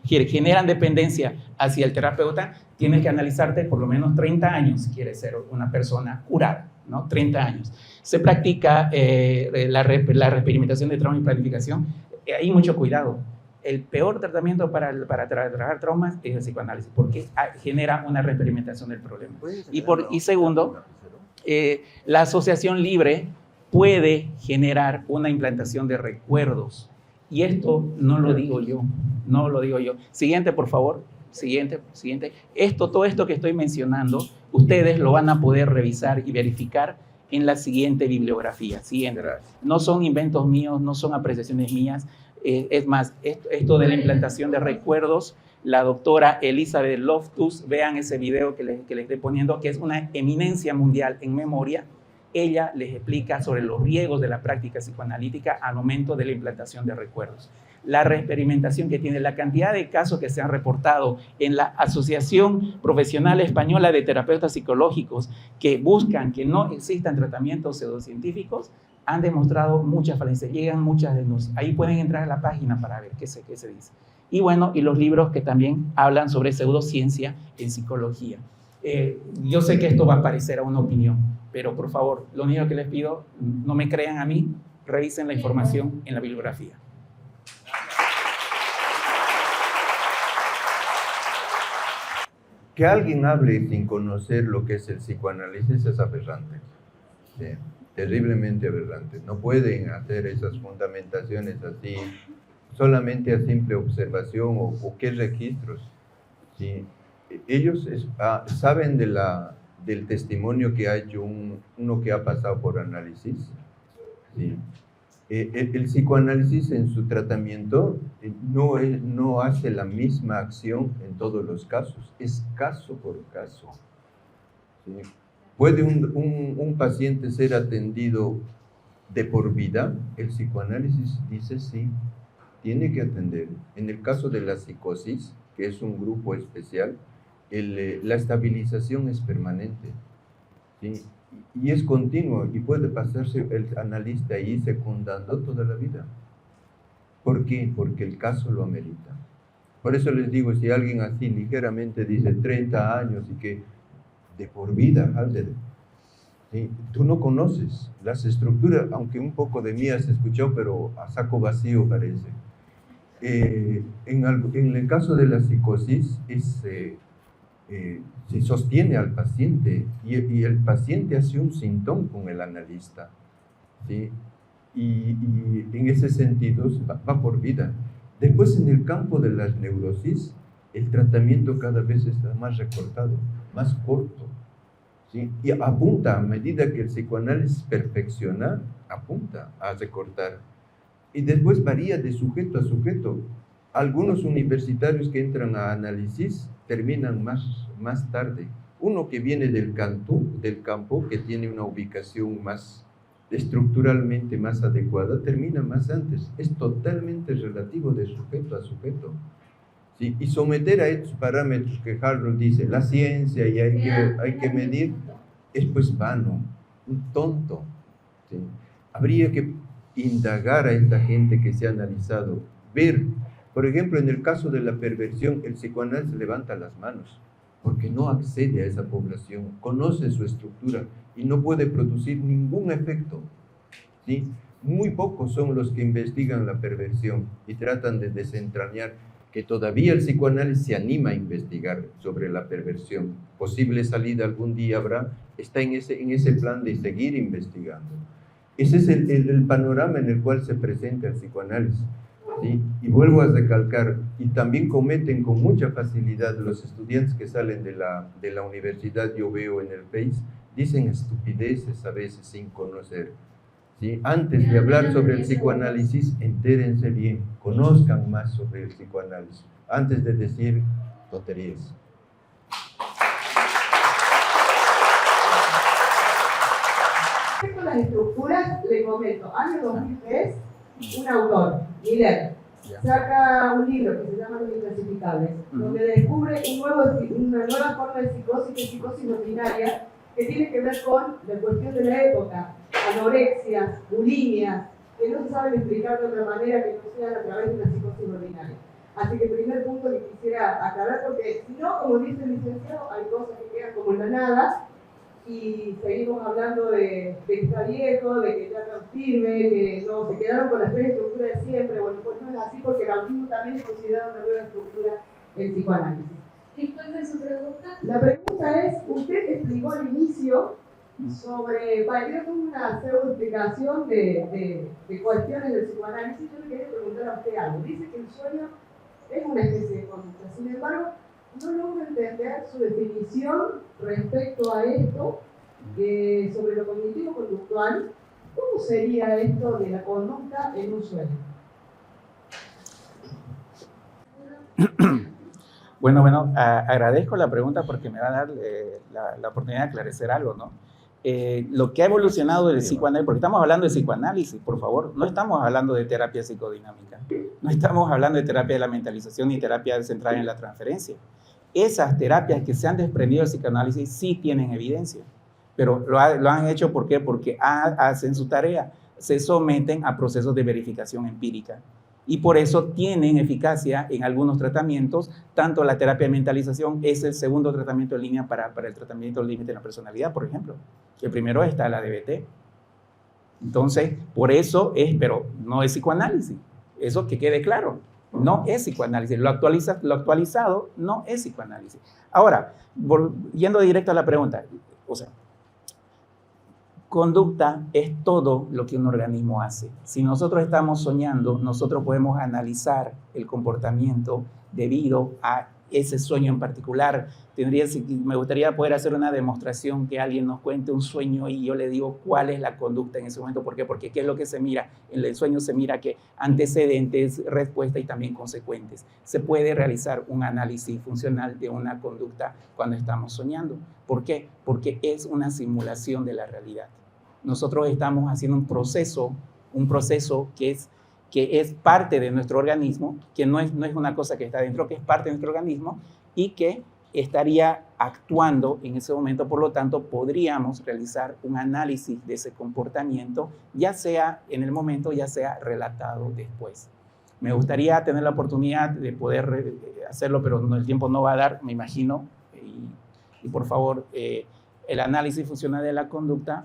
generan dependencia hacia el terapeuta. Tienes que analizarte por lo menos 30 años si quieres ser una persona curada, ¿no? 30 años. Se practica la reexperimentación de trauma y planificación. Hay mucho cuidado. El peor tratamiento para trabajar traumas es el psicoanálisis, porque genera una reexperimentación del problema. Y segundo, la asociación libre puede generar una implantación de recuerdos. Y esto no lo digo yo. Siguiente, por favor. Siguiente. Todo esto que estoy mencionando, ustedes lo van a poder revisar y verificar en la siguiente bibliografía. Siguiente. No son inventos míos, no son apreciaciones mías. Es más, esto de la implantación de recuerdos, la doctora Elizabeth Loftus, vean ese video que les estoy poniendo, que es una eminencia mundial en memoria. Ella les explica sobre los riesgos de la práctica psicoanalítica al momento de la implantación de recuerdos. La reexperimentación que tiene, la cantidad de casos que se han reportado en la Asociación Profesional Española de Terapeutas Psicológicos que buscan que no existan tratamientos pseudocientíficos, han demostrado muchas falencias, llegan muchas denuncias. Ahí pueden entrar a la página para ver qué se dice. Y bueno, y los libros que también hablan sobre pseudociencia en psicología. Yo sé que esto va a parecer a una opinión, pero por favor, lo único que les pido, no me crean a mí, revisen la información en la bibliografía. Que alguien hable sin conocer lo que es el psicoanálisis es aberrante. Sí. terriblemente aberrantes. No pueden hacer esas fundamentaciones así, solamente a simple observación o qué registros. ¿Sí? Ellos saben del testimonio que ha hecho uno que ha pasado por análisis. ¿Sí? El psicoanálisis en su tratamiento no hace la misma acción en todos los casos, es caso por caso. ¿Sí? ¿Puede un paciente ser atendido de por vida? El psicoanálisis dice sí, tiene que atender. En el caso de la psicosis, que es un grupo especial, la estabilización es permanente, ¿sí? Y es continuo, y puede pasarse el analista ahí secundando toda la vida. ¿Por qué? Porque el caso lo amerita. Por eso les digo, si alguien así ligeramente dice 30 años y que de por vida, Halder, ¿sí? Tú no conoces las estructuras, aunque un poco de mí has escuchado, pero a saco vacío parece. En el caso de la psicosis, se sostiene al paciente y el paciente hace un síntoma con el analista, ¿sí? Y en ese sentido va por vida. Después, en el campo de las neurosis, el tratamiento cada vez está más recortado, más corto, ¿sí? Y apunta, a medida que el psicoanálisis perfecciona, apunta a recortar. Y después varía de sujeto a sujeto. Algunos universitarios que entran a análisis terminan más tarde. Uno que viene del campo, que tiene una ubicación estructuralmente más adecuada, termina más antes. Es totalmente relativo de sujeto a sujeto. ¿Sí? Y someter a estos parámetros que Harold dice, la ciencia y hay que medir, es pues vano, un tonto. ¿Sí? Habría que indagar a esta gente que se ha analizado, ver. Por ejemplo, en el caso de la perversión, el psicoanálisis levanta las manos, porque no accede a esa población, conoce su estructura y no puede producir ningún efecto, ¿sí? Muy pocos son los que investigan la perversión y tratan de desentrañar, que todavía el psicoanálisis se anima a investigar sobre la perversión. Posible salida algún día habrá, está en ese plan de seguir investigando. Ese es el panorama en el cual se presenta el psicoanálisis. ¿Sí? Y vuelvo a recalcar, y también cometen con mucha facilidad los estudiantes que salen de la universidad, yo veo en el Face, dicen estupideces a veces sin conocer. ¿Sí? Antes de hablar sobre el psicoanálisis, entérense bien, conozcan más sobre el psicoanálisis, antes de decir tonterías. Respecto a las estructuras, le comento, año 2003, un autor, Miller, saca un libro que se llama Los Inclasificables, donde descubre una nueva forma de psicosis, que es psicosis ordinaria, que tiene que ver con la cuestión de la época, anorexias, bulimias, que no se saben explicar de otra manera que no sean a través de una psicosis ordinaria. Así que el primer punto que quisiera aclarar, porque si no, como dice el licenciado, hay cosas que quedan como en la nada, y seguimos hablando de que está viejo, de que ya no sirve, que no, se quedaron con las tres estructuras de siempre. Bueno, pues no es así, porque el autismo también es considerado una nueva estructura en psicoanálisis. ¿Y cuál es su pregunta? La pregunta es, usted explicó al inicio sobre, creo que una pseudo explicación de cuestiones del psicoanálisis. Yo le quería preguntar a usted algo. Dice que el sueño es una especie de conducta, sin embargo, no logro entender su definición respecto a esto, sobre lo cognitivo-conductual. ¿Cómo sería esto de la conducta en un sueño? Bueno, agradezco la pregunta porque me va a dar la oportunidad de aclarecer algo, ¿no? Lo que ha evolucionado del psicoanálisis, porque estamos hablando de psicoanálisis, por favor, no estamos hablando de terapia psicodinámica, no estamos hablando de terapia de la mentalización ni terapia centrada en la transferencia. Esas terapias que se han desprendido del psicoanálisis sí tienen evidencia, pero lo han hecho ¿por qué? Porque hacen su tarea, se someten a procesos de verificación empírica y por eso tienen eficacia en algunos tratamientos. Tanto la terapia de mentalización es el segundo tratamiento en línea para el tratamiento del límite de la personalidad, por ejemplo. El primero está la DBT. Entonces, por eso pero no es psicoanálisis, eso que quede claro. No es psicoanálisis, lo actualizado no es psicoanálisis. Ahora, yendo directo a la pregunta, o sea, Conducta es todo lo que un organismo hace. Si nosotros estamos soñando, nosotros podemos analizar el comportamiento debido a ese sueño en particular. Me gustaría poder hacer una demostración, que alguien nos cuente un sueño y yo le digo cuál es la conducta en ese momento. ¿Por qué? Porque ¿qué es lo que se mira? En el sueño se mira que antecedentes, respuestas y también consecuentes. Se puede realizar un análisis funcional de una conducta cuando estamos soñando. ¿Por qué? Porque es una simulación de la realidad. Nosotros estamos haciendo un proceso que es parte de nuestro organismo, que no es una cosa que está dentro, que es parte de nuestro organismo y que estaría actuando en ese momento. Por lo tanto, podríamos realizar un análisis de ese comportamiento, ya sea en el momento, ya sea relatado después. Me gustaría tener la oportunidad de poder hacerlo, pero el tiempo no va a dar, me imagino. Y por favor, el análisis funcional de la conducta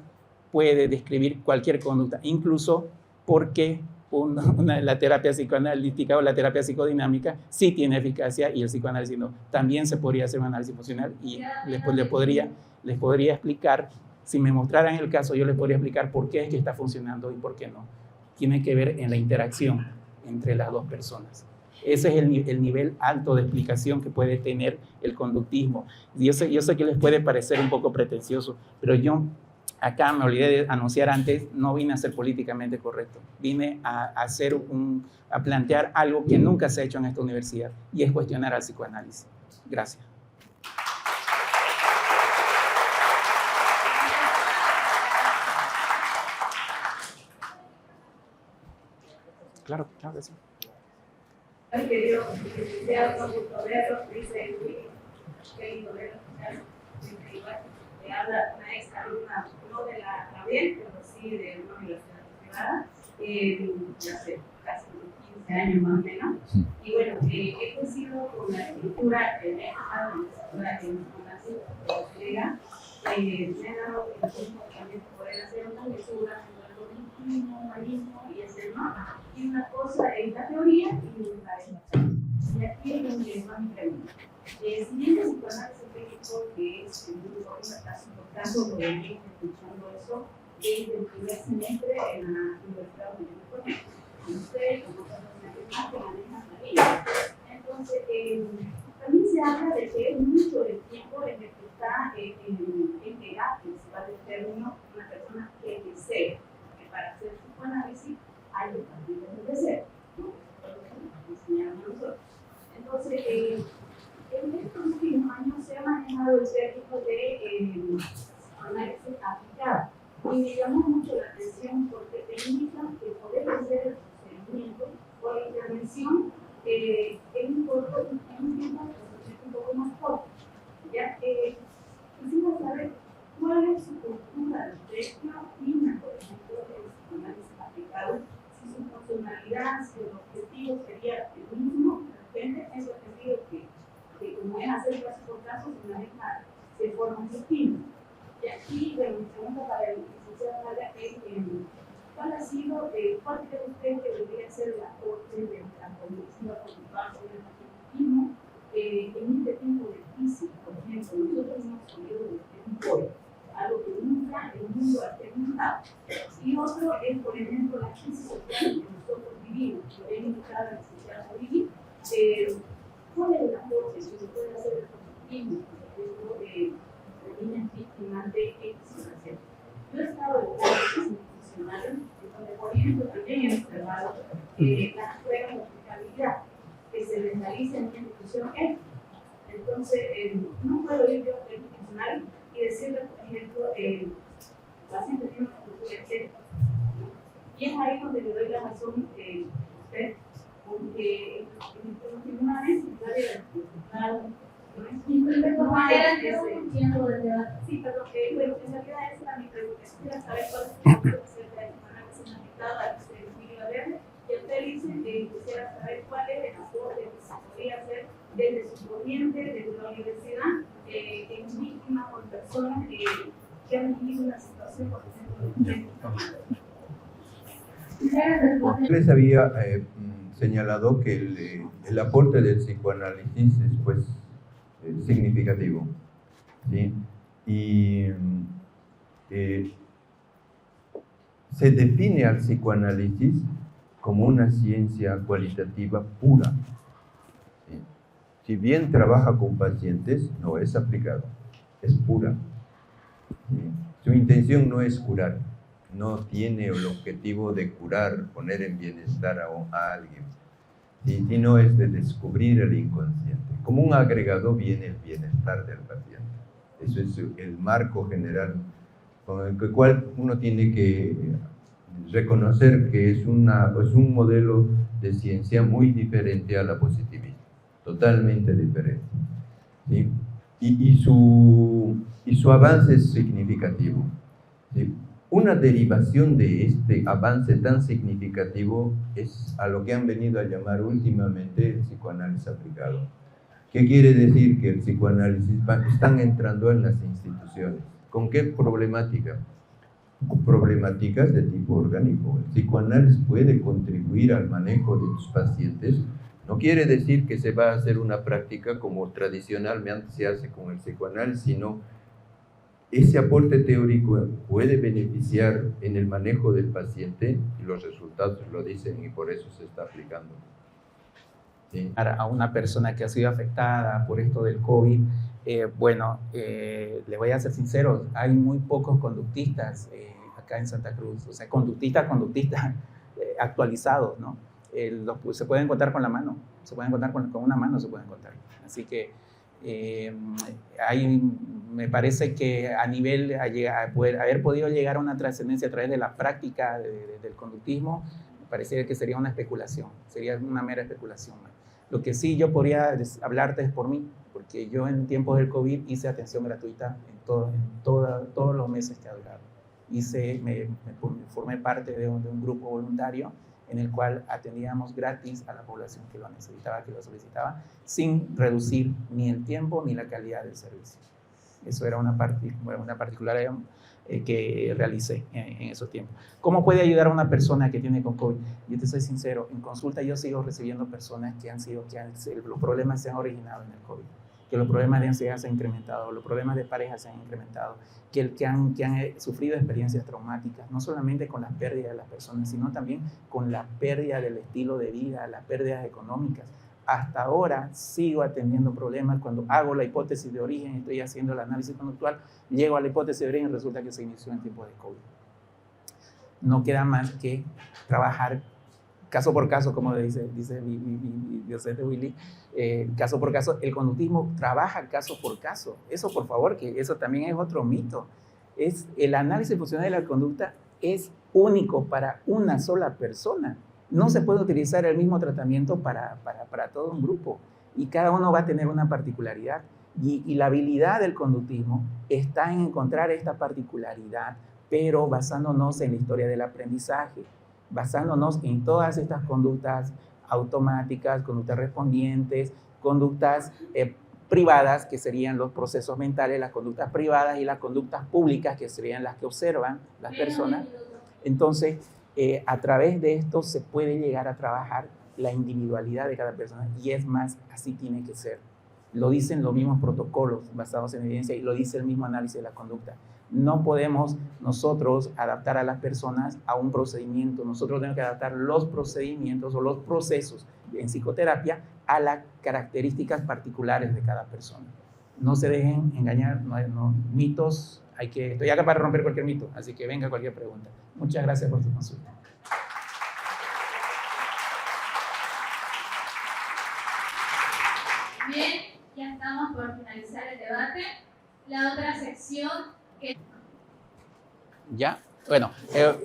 puede describir cualquier conducta, incluso porque la terapia psicoanalítica o la terapia psicodinámica sí tiene eficacia y el psicoanálisis no. También se podría hacer un análisis funcional y después les podría explicar, si me mostraran el caso, yo les podría explicar por qué es que está funcionando y por qué no. Tiene que ver en la interacción entre las dos personas. Ese es el nivel alto de explicación que puede tener el conductismo. Yo sé que les puede parecer un poco pretencioso, pero yo acá me olvidé de anunciar antes, no vine a ser políticamente correcto, vine a plantear algo que nunca se ha hecho en esta universidad y es cuestionar al psicoanálisis. Gracias. Claro que sí. Ay, querido licenciado, con gusto verlo, dice Luis, qué lindo verlo, le habla una ex alumna, no de la Gabriel, pero sí de una universidad privada, hace casi 15 años más o menos. Y bueno, he crecido con la escritura, he estado en la escritura griega, me ha dado el tiempo también poder hacer una lectura entre el cognitivismo, humanismo y el ser humano. Y una cosa es la teoría y otra es la práctica. Y aquí es donde va mi pregunta. Si bien el psicoanálisis técnico, que es en un caso lo venimos escuchando eso desde el primer semestre en la Universidad de Venezuela, con usted, con otras universidades que manejan la línea. Entonces, también se habla de que es mucho del tiempo en el que está en terapia, se va del término una persona que desea, que para hacer psicoanálisis hay que partir desde cero, ¿no? Lo enseñaron a nosotros. Entonces, en estos últimos años se ha manejado el término de psicoanálisis aplicada y me llamó mucho la atención porque te indica que poder hacer el procedimiento o la intervención en un tiempo un poco más corto. Ya quisiera saber cuál es su postura respecto a una, por ejemplo, del psicoanálisis aplicado, si su funcionalidad, si el objetivo sería el mismo, de repente es el objetivo que como es hacer caso por caso, se maneja de forma distinta. Y aquí, bueno, mi pregunta para el licenciado Vargas es, ¿cuál cree usted que debería ser el aporte de la conductiva conductual o del cognitivismo en este tiempo de crisis? Por ejemplo, nosotros hemos salido de un pollo, algo que nunca el mundo ha experimentado. Y otro es, por ejemplo, la crisis social que nosotros vivimos, que he invitado a la licenciada a vivir. ¿Cuál es el aporte que se puede hacer el cognitivismo, por ejemplo, de niñas víctimas de X situación? Yo he estado en casos institucionales, donde, por ejemplo, también he observado las pruebas de aplicabilidad que se les realiza en una institución X. Entonces, no puedo ir yo a un institucional y decirle, por ejemplo, el paciente tiene una cultura etcétera. Y es ahí donde le doy la razón a usted, porque en los tribunales, no hay sí, perdón, bueno, en realidad esa era mi pregunta. Quisiera saber cuál es el punto acerca del análisis aplicado al Miguel Verde. Y usted dice que quisiera saber cuál es el aporte que se podría hacer desde su corriente, desde la universidad, en víctimas o personas que han vivido una situación, por ejemplo, de Les había señalado que el aporte del psicoanálisis es pues significativo, ¿sí? Y se define al psicoanálisis como una ciencia cualitativa pura. ¿Sí? Si bien trabaja con pacientes, no es aplicado, es pura. ¿Sí? Su intención no es curar, no tiene el objetivo de curar, poner en bienestar a alguien, ¿sí? Sino es de descubrir el inconsciente. Como un agregado viene el bienestar del paciente. Eso es el marco general con el cual uno tiene que reconocer que es un modelo de ciencia muy diferente a la positivista, totalmente diferente. ¿Sí? Y su avance es significativo. ¿Sí? Una derivación de este avance tan significativo es a lo que han venido a llamar últimamente el psicoanálisis aplicado. ¿Qué quiere decir? Que el psicoanálisis están entrando en las instituciones. ¿Con qué problemática? Problemáticas de tipo orgánico. El psicoanálisis puede contribuir al manejo de tus pacientes. No quiere decir que se va a hacer una práctica como tradicionalmente se hace con el psicoanálisis, sino ese aporte teórico puede beneficiar en el manejo del paciente y los resultados lo dicen y por eso se está aplicando. ¿Sí? A una persona que ha sido afectada por esto del COVID, le voy a ser sincero, hay muy pocos conductistas acá en Santa Cruz, o sea, conductistas actualizados, ¿no? Se pueden contar con la mano, se pueden contar con una mano, se pueden contar. Así que me parece que a nivel, haber podido llegar a una trascendencia a través de la práctica del conductismo, me parece que sería una especulación, sería una mera especulación. Lo que sí yo podría hablarte es por mí, porque yo en tiempos del COVID hice atención gratuita todos los meses que ha durado. Me formé parte de un grupo voluntario en el cual atendíamos gratis a la población que lo necesitaba, que lo solicitaba, sin reducir ni el tiempo ni la calidad del servicio. Eso era una particularidad que realicé en esos tiempos. ¿Cómo puede ayudar a una persona que tiene con COVID? Yo te soy sincero, en consulta yo sigo recibiendo personas los problemas se han originado en el COVID, que los problemas de ansiedad se han incrementado, los problemas de pareja se han incrementado, que han sufrido experiencias traumáticas, no solamente con las pérdidas de las personas, sino también con la pérdida del estilo de vida, las pérdidas económicas. Hasta ahora sigo atendiendo problemas. Cuando hago la hipótesis de origen, estoy haciendo el análisis conductual, llego a la hipótesis de origen y resulta que se inició en tiempo de COVID. No queda más que trabajar caso por caso, como dice mi docente Willy, caso por caso. El conductismo trabaja caso por caso. Eso, por favor, que eso también es otro mito. El análisis funcional de la conducta es único para una sola persona. No se puede utilizar el mismo tratamiento para todo un grupo y cada uno va a tener una particularidad. Y la habilidad del conductismo está en encontrar esta particularidad, pero basándonos en la historia del aprendizaje, basándonos en todas estas conductas automáticas, conductas respondientes, conductas privadas, que serían los procesos mentales, las conductas privadas, y las conductas públicas, que serían las que observan las personas. Entonces, a través de esto se puede llegar a trabajar la individualidad de cada persona, y es más, así tiene que ser. Lo dicen los mismos protocolos basados en evidencia y lo dice el mismo análisis de la conducta. No podemos nosotros adaptar a las personas a un procedimiento. Nosotros tenemos que adaptar los procedimientos o los procesos en psicoterapia a las características particulares de cada persona. No se dejen engañar, mitos. Estoy acá para romper cualquier mito, así que venga cualquier pregunta. Muchas gracias por tu consulta. Bien, ya estamos por finalizar el debate. La otra sección que... Ya, bueno,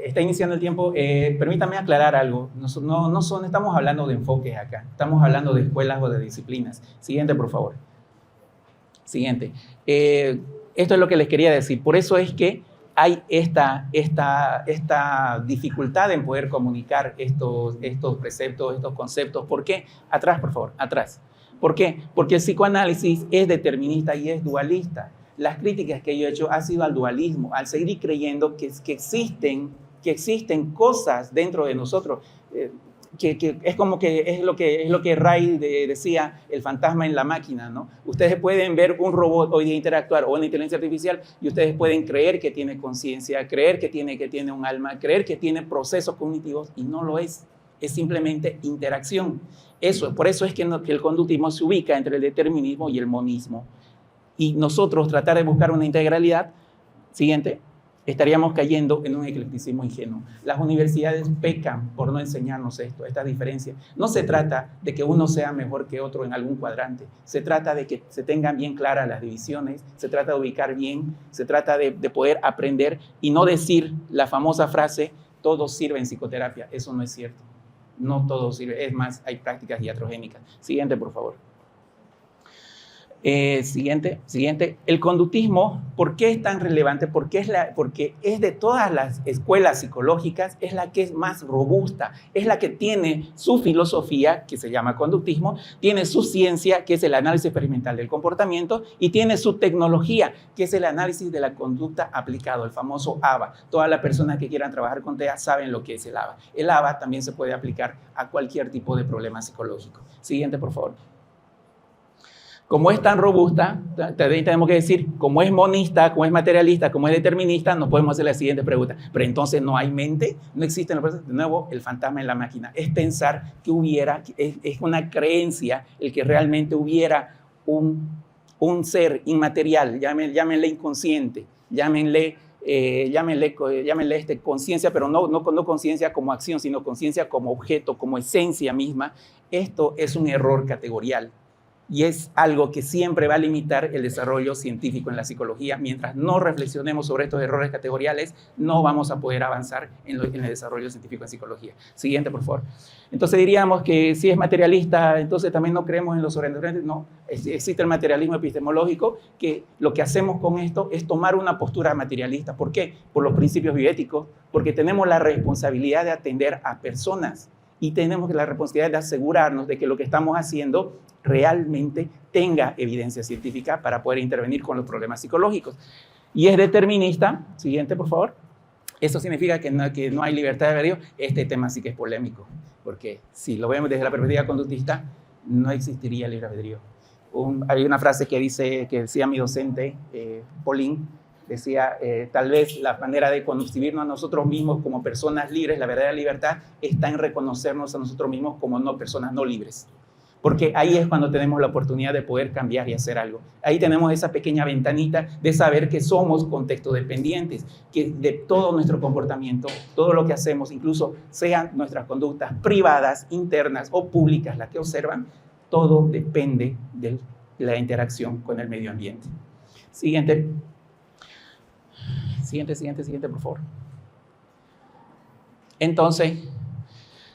está iniciando el tiempo. Permítame aclarar algo. No estamos hablando de enfoques acá, estamos hablando de escuelas o de disciplinas. Siguiente, por favor. Siguiente. Esto es lo que les quería decir. Por eso es que hay esta dificultad en poder comunicar estos preceptos, estos conceptos. ¿Por qué? Atrás, por favor, atrás. ¿Por qué? Porque el psicoanálisis es determinista y es dualista. Las críticas que yo he hecho han sido al dualismo, al seguir creyendo que existen cosas dentro de nosotros. que es como que es lo que Ray decía, el fantasma en la máquina, ¿no? Ustedes pueden ver un robot hoy día interactuar o una inteligencia artificial y ustedes pueden creer que tiene conciencia, creer que tiene un alma, creer que tiene procesos cognitivos y no lo es. Es simplemente interacción. Por eso es que el conductismo se ubica entre el determinismo y el monismo. Y nosotros tratar de buscar una integralidad, siguiente, estaríamos cayendo en un eclecticismo ingenuo. Las universidades pecan por no enseñarnos esta diferencia. No se trata de que uno sea mejor que otro en algún cuadrante. Se trata de que se tengan bien claras las divisiones, se trata de ubicar bien, se trata de poder aprender y no decir la famosa frase, todo sirve en psicoterapia. Eso no es cierto. No todo sirve. Es más, hay prácticas iatrogénicas. Siguiente, por favor. Siguiente. El conductismo, ¿por qué es tan relevante? Porque es de todas las escuelas psicológicas, es la que es más robusta, es la que tiene su filosofía, que se llama conductismo, tiene su ciencia, que es el análisis experimental del comportamiento, y tiene su tecnología, que es el análisis de la conducta aplicado, el famoso ABA. Todas las personas que quieran trabajar con TEA saben lo que es el ABA. El ABA también se puede aplicar a cualquier tipo de problema psicológico. Siguiente, por favor. Como es tan robusta, tenemos que decir, como es monista, como es materialista, como es determinista, nos podemos hacer la siguiente pregunta. Pero entonces, ¿no hay mente? ¿No existe en la persona? De nuevo, el fantasma en la máquina. Es pensar que hubiera, es una creencia, el que realmente hubiera un ser inmaterial, llámenle inconsciente, llámenle conciencia, pero no conciencia como acción, sino conciencia como objeto, como esencia misma. Esto es un error categorial. Y es algo que siempre va a limitar el desarrollo científico en la psicología. Mientras no reflexionemos sobre estos errores categoriales, no vamos a poder avanzar en el desarrollo científico en psicología. Siguiente, por favor. Entonces diríamos que si es materialista, entonces también no creemos en los sobrenaturales. No, existe el materialismo epistemológico, que lo que hacemos con esto es tomar una postura materialista. ¿Por qué? Por los principios bioéticos, porque tenemos la responsabilidad de atender a personas y tenemos la responsabilidad de asegurarnos de que lo que estamos haciendo realmente tenga evidencia científica para poder intervenir con los problemas psicológicos. Y es determinista. Siguiente, por favor. Eso significa que no hay libertad de albedrío. Este tema sí que es polémico, porque si lo vemos desde la perspectiva conductista, no existiría libre albedrío. Hay una frase que decía mi docente, Paulín, decía, tal vez la manera de concebirnos a nosotros mismos como personas libres, la verdadera libertad, está en reconocernos a nosotros mismos como personas no libres. Porque ahí es cuando tenemos la oportunidad de poder cambiar y hacer algo. Ahí tenemos esa pequeña ventanita de saber que somos contexto dependientes, que de todo nuestro comportamiento, todo lo que hacemos, incluso sean nuestras conductas privadas, internas o públicas las que observan, todo depende de la interacción con el medio ambiente. Siguiente, por favor. Entonces,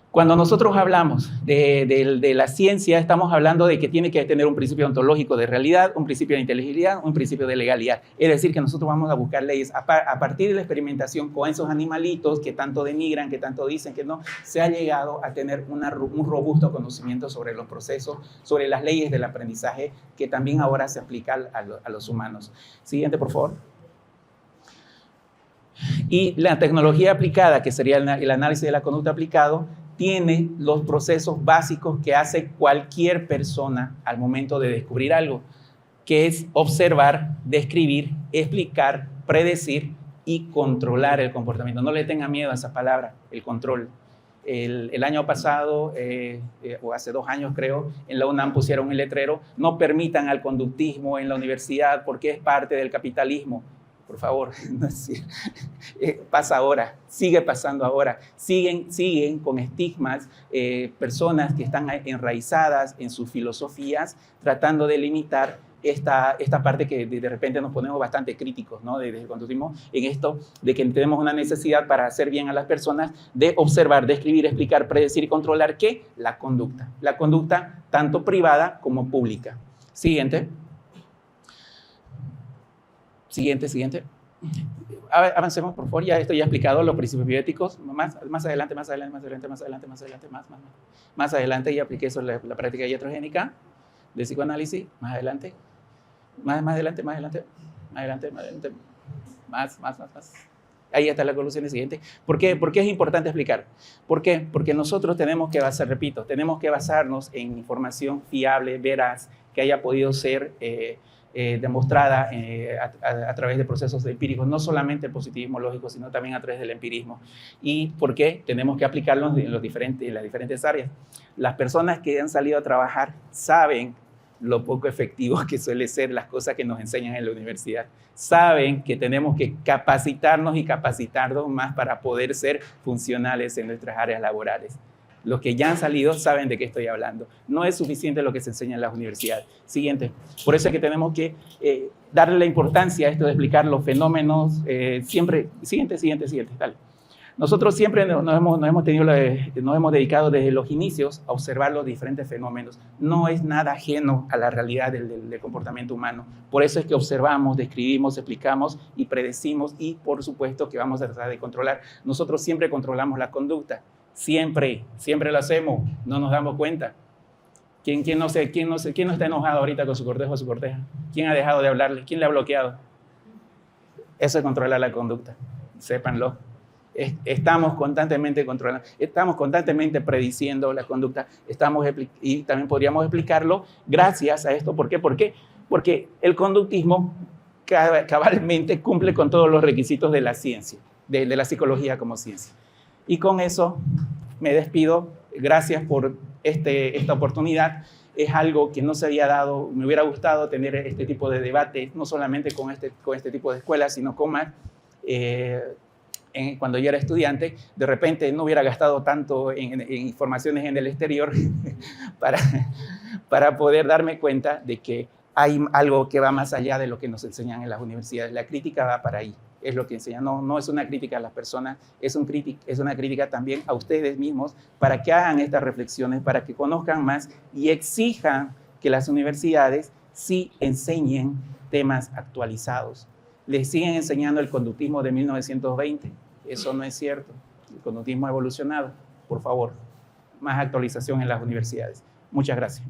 cuando nosotros hablamos de la ciencia, estamos hablando de que tiene que tener un principio ontológico de realidad, un principio de inteligibilidad, un principio de legalidad. Es decir, que nosotros vamos a buscar leyes a partir de la experimentación con esos animalitos que tanto denigran, que tanto dicen que no, se ha llegado a tener un robusto conocimiento sobre los procesos, sobre las leyes del aprendizaje, que también ahora se aplica a los humanos. Siguiente, por favor. Y la tecnología aplicada, que sería el análisis de la conducta aplicado, tiene los procesos básicos que hace cualquier persona al momento de descubrir algo, que es observar, describir, explicar, predecir y controlar el comportamiento. No le tengan miedo a esa palabra, el control. El año pasado, o hace 2 años creo, en la UNAM pusieron un letrero: no permitan al conductismo en la universidad porque es parte del capitalismo. Por favor, no es decir, pasa ahora, sigue pasando ahora, siguen con estigmas, personas que están enraizadas en sus filosofías, tratando de limitar esta parte que de repente nos ponemos bastante críticos, ¿no? Desde el conductismo, en esto de que tenemos una necesidad para hacer bien a las personas, de observar, describir, explicar, predecir y controlar, ¿qué? La conducta tanto privada como pública. Siguiente. Siguiente. Avancemos, por favor. Ya esto ya he explicado los principios bioéticos. Más adelante ya apliqué eso en la práctica iatrogénica de psicoanálisis. Más adelante. Ahí está la conclusión siguiente. ¿Por qué? ¿Por qué es importante explicar? ¿Por qué? Porque nosotros tenemos que basarnos en información fiable, veraz, que haya podido ser demostrada a través de procesos empíricos, no solamente el positivismo lógico, sino también a través del empirismo. ¿Y por qué? Tenemos que aplicarlos en las diferentes áreas. Las personas que han salido a trabajar saben lo poco efectivo que suele ser las cosas que nos enseñan en la universidad. Saben que tenemos que capacitarnos y capacitarnos más para poder ser funcionales en nuestras áreas laborales. Los que ya han salido saben de qué estoy hablando. No es suficiente lo que se enseña en las universidades. Siguiente. Por eso es que tenemos que darle la importancia a esto de explicar los fenómenos. Siguiente, dale. Nosotros siempre nos hemos dedicado desde los inicios a observar los diferentes fenómenos. No es nada ajeno a la realidad del comportamiento humano. Por eso es que observamos, describimos, explicamos y predecimos y por supuesto que vamos a tratar de controlar. Nosotros siempre controlamos la conducta. Siempre lo hacemos, no nos damos cuenta. ¿Quién no está enojado ahorita con su cortejo o su corteja? ¿Quién ha dejado de hablarle? ¿Quién le ha bloqueado? Eso es controlar la conducta, sépanlo. Estamos constantemente controlando, estamos constantemente prediciendo la conducta, y también podríamos explicarlo gracias a esto. ¿Por qué? Porque el conductismo cabalmente cumple con todos los requisitos de la ciencia, de la psicología como ciencia. Y con eso me despido. Gracias por esta oportunidad. Es algo que no se había dado. Me hubiera gustado tener este tipo de debate, no solamente con este tipo de escuelas, sino con más. Cuando yo era estudiante, de repente no hubiera gastado tanto en informaciones en el exterior para poder darme cuenta de que hay algo que va más allá de lo que nos enseñan en las universidades. La crítica va para ahí. Es lo que enseñan. No es una crítica a las personas, es una crítica también a ustedes mismos para que hagan estas reflexiones, para que conozcan más y exijan que las universidades sí enseñen temas actualizados. Les siguen enseñando el conductismo de 1920. Eso no es cierto. El conductismo ha evolucionado. Por favor, más actualización en las universidades. Muchas gracias.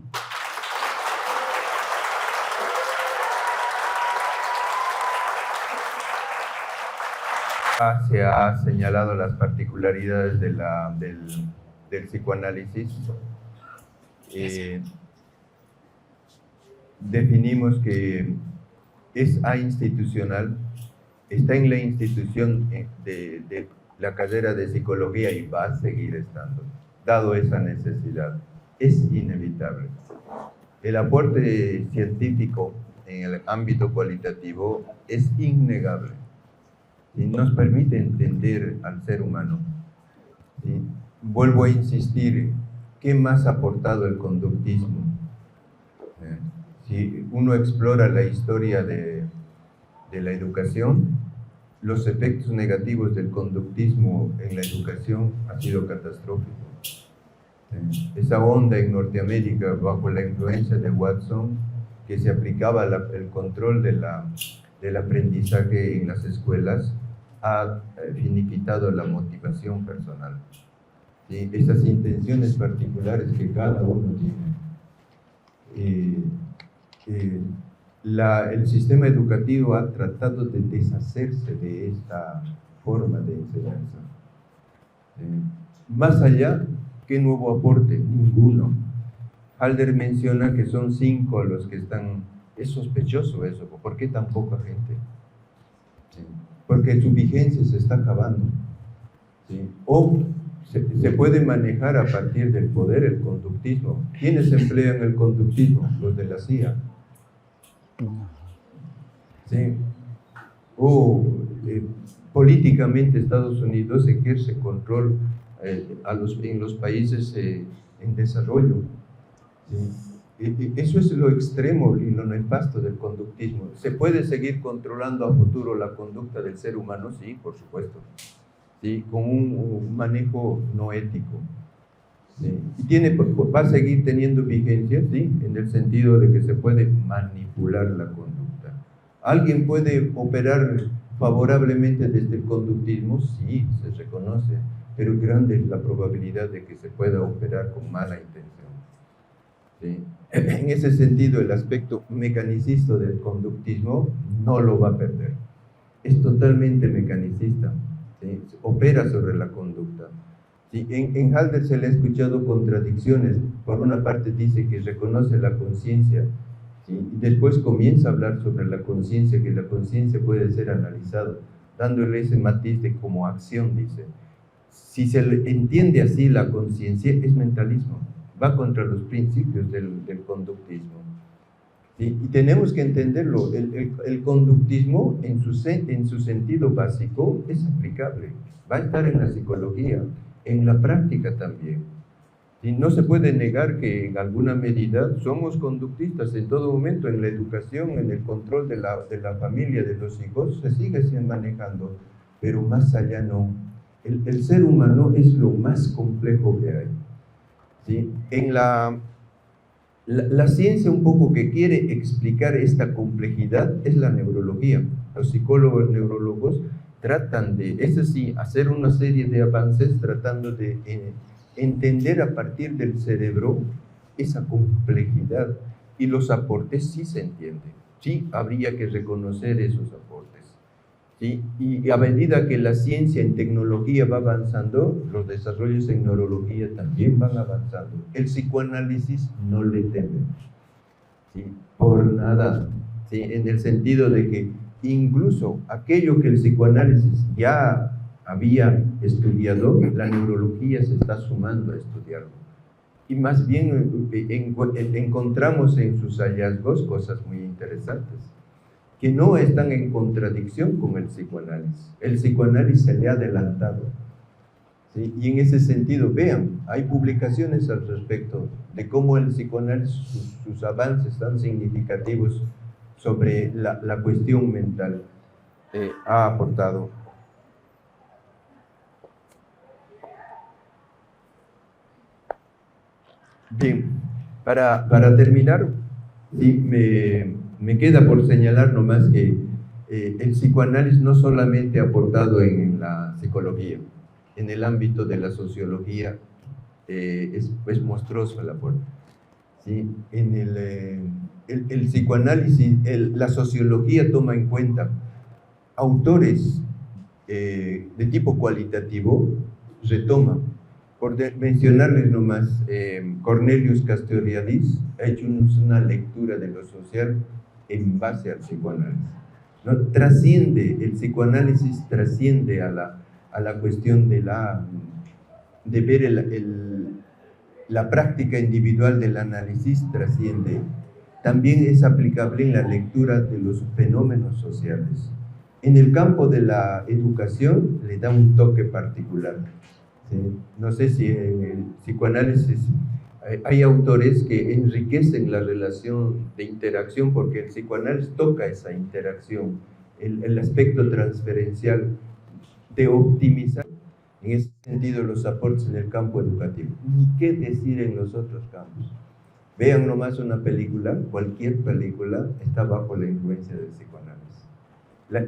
Se ha señalado las particularidades del psicoanálisis. Definimos que es ainstitucional, está en la institución de la carrera de psicología y va a seguir estando, dado esa necesidad. Es inevitable. El aporte científico en el ámbito cualitativo es innegable. ¿Sí? Nos permite entender al ser humano. ¿Sí? Vuelvo a insistir, ¿qué más ha aportado el conductismo? Si uno explora la historia de la educación, los efectos negativos del conductismo en la educación han sido catastróficos. Esa onda en Norteamérica, bajo la influencia de Watson, que se aplicaba el control del aprendizaje en las escuelas, ha finiquitado la motivación personal. ¿Sí? Esas intenciones particulares que cada uno tiene. El sistema educativo ha tratado de deshacerse de esta forma de enseñanza. Más allá, ¿qué nuevo aporte? Ninguno. Halder menciona que son 5 los que están. Es sospechoso eso. ¿Por qué tan poca gente? ¿Sí? Porque su vigencia se está acabando. ¿Sí? O se puede manejar a partir del poder el conductismo. ¿Quiénes emplean el conductismo? Los de la CIA. ¿Sí? Políticamente Estados Unidos ejerce control en los países en desarrollo. ¿Sí? Eso es lo extremo y lo nefasto del conductismo. ¿Se puede seguir controlando a futuro la conducta del ser humano? Sí, por supuesto. ¿Sí? Con un manejo no ético. ¿Sí? Va a seguir teniendo vigencia, ¿sí? En el sentido de que se puede manipular la conducta. ¿Alguien puede operar favorablemente desde el conductismo? Sí, se reconoce, pero grande es la probabilidad de que se pueda operar con mala intención. ¿Sí? En ese sentido, el aspecto mecanicista del conductismo no lo va a perder. Es totalmente mecanicista. ¿sí? Opera sobre la conducta. ¿Sí? En Halder se le ha escuchado contradicciones. Por una parte dice que reconoce la conciencia, ¿sí? Y después comienza a hablar sobre la conciencia, que la conciencia puede ser analizada, dándole ese matiz de como acción, dice. Si se entiende así la conciencia, es mentalismo, va contra los principios del conductismo. ¿Sí? Y tenemos que entenderlo, el conductismo en su sentido básico es aplicable, va a estar en la psicología, en la práctica también. Y no se puede negar que en alguna medida somos conductistas en todo momento, en la educación, en el control de la familia, de los hijos, se sigue manejando, pero más allá no. El ser humano es lo más complejo que hay. ¿Sí? En la ciencia un poco que quiere explicar esta complejidad es la neurología. Los psicólogos neurólogos tratan de, es así, hacer una serie de avances tratando de entender a partir del cerebro esa complejidad, y los aportes sí se entienden, sí habría que reconocer esos aportes, ¿sí? Y a medida que la ciencia en tecnología va avanzando, los desarrollos en neurología también van avanzando. El psicoanálisis no le teme, ¿sí? Por nada, ¿sí? En el sentido de que incluso aquello que el psicoanálisis ya había estudiado, la neurología se está sumando a estudiarlo. Y más bien encontramos en sus hallazgos cosas muy interesantes, que no están en contradicción con el psicoanálisis. El psicoanálisis se le ha adelantado, ¿sí? Y en ese sentido, vean, hay publicaciones al respecto de cómo el psicoanálisis, sus avances tan significativos sobre la cuestión mental ha aportado. Bien, para terminar, sí, me queda por señalar nomás que el psicoanálisis no solamente ha aportado en la psicología, en el ámbito de la sociología es monstruoso el aporte. ¿Sí? En el psicoanálisis, la sociología toma en cuenta autores de tipo cualitativo, retoma. Por mencionarles nomás, Cornelius Castoriadis ha hecho una lectura de lo social en base al psicoanálisis. ¿No? Trasciende, el psicoanálisis trasciende a la cuestión de ver la práctica individual del análisis, trasciende. También es aplicable en la lectura de los fenómenos sociales. En el campo de la educación le da un toque particular. ¿Sí? No sé si en el psicoanálisis hay autores que enriquecen la relación de interacción, porque el psicoanálisis toca esa interacción, el aspecto transferencial de optimizar en ese sentido los aportes en el campo educativo. Ni qué decir en los otros campos. Vean nomás una película, cualquier película está bajo la influencia del psicoanálisis.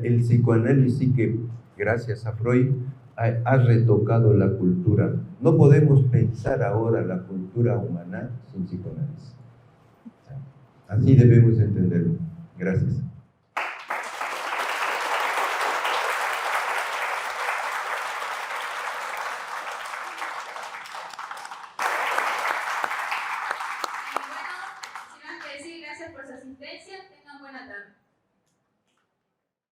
El psicoanálisis sí que, gracias a Freud, ha retocado la cultura. No podemos pensar ahora la cultura humana sin psicoanálisis. Así debemos entenderlo. Gracias.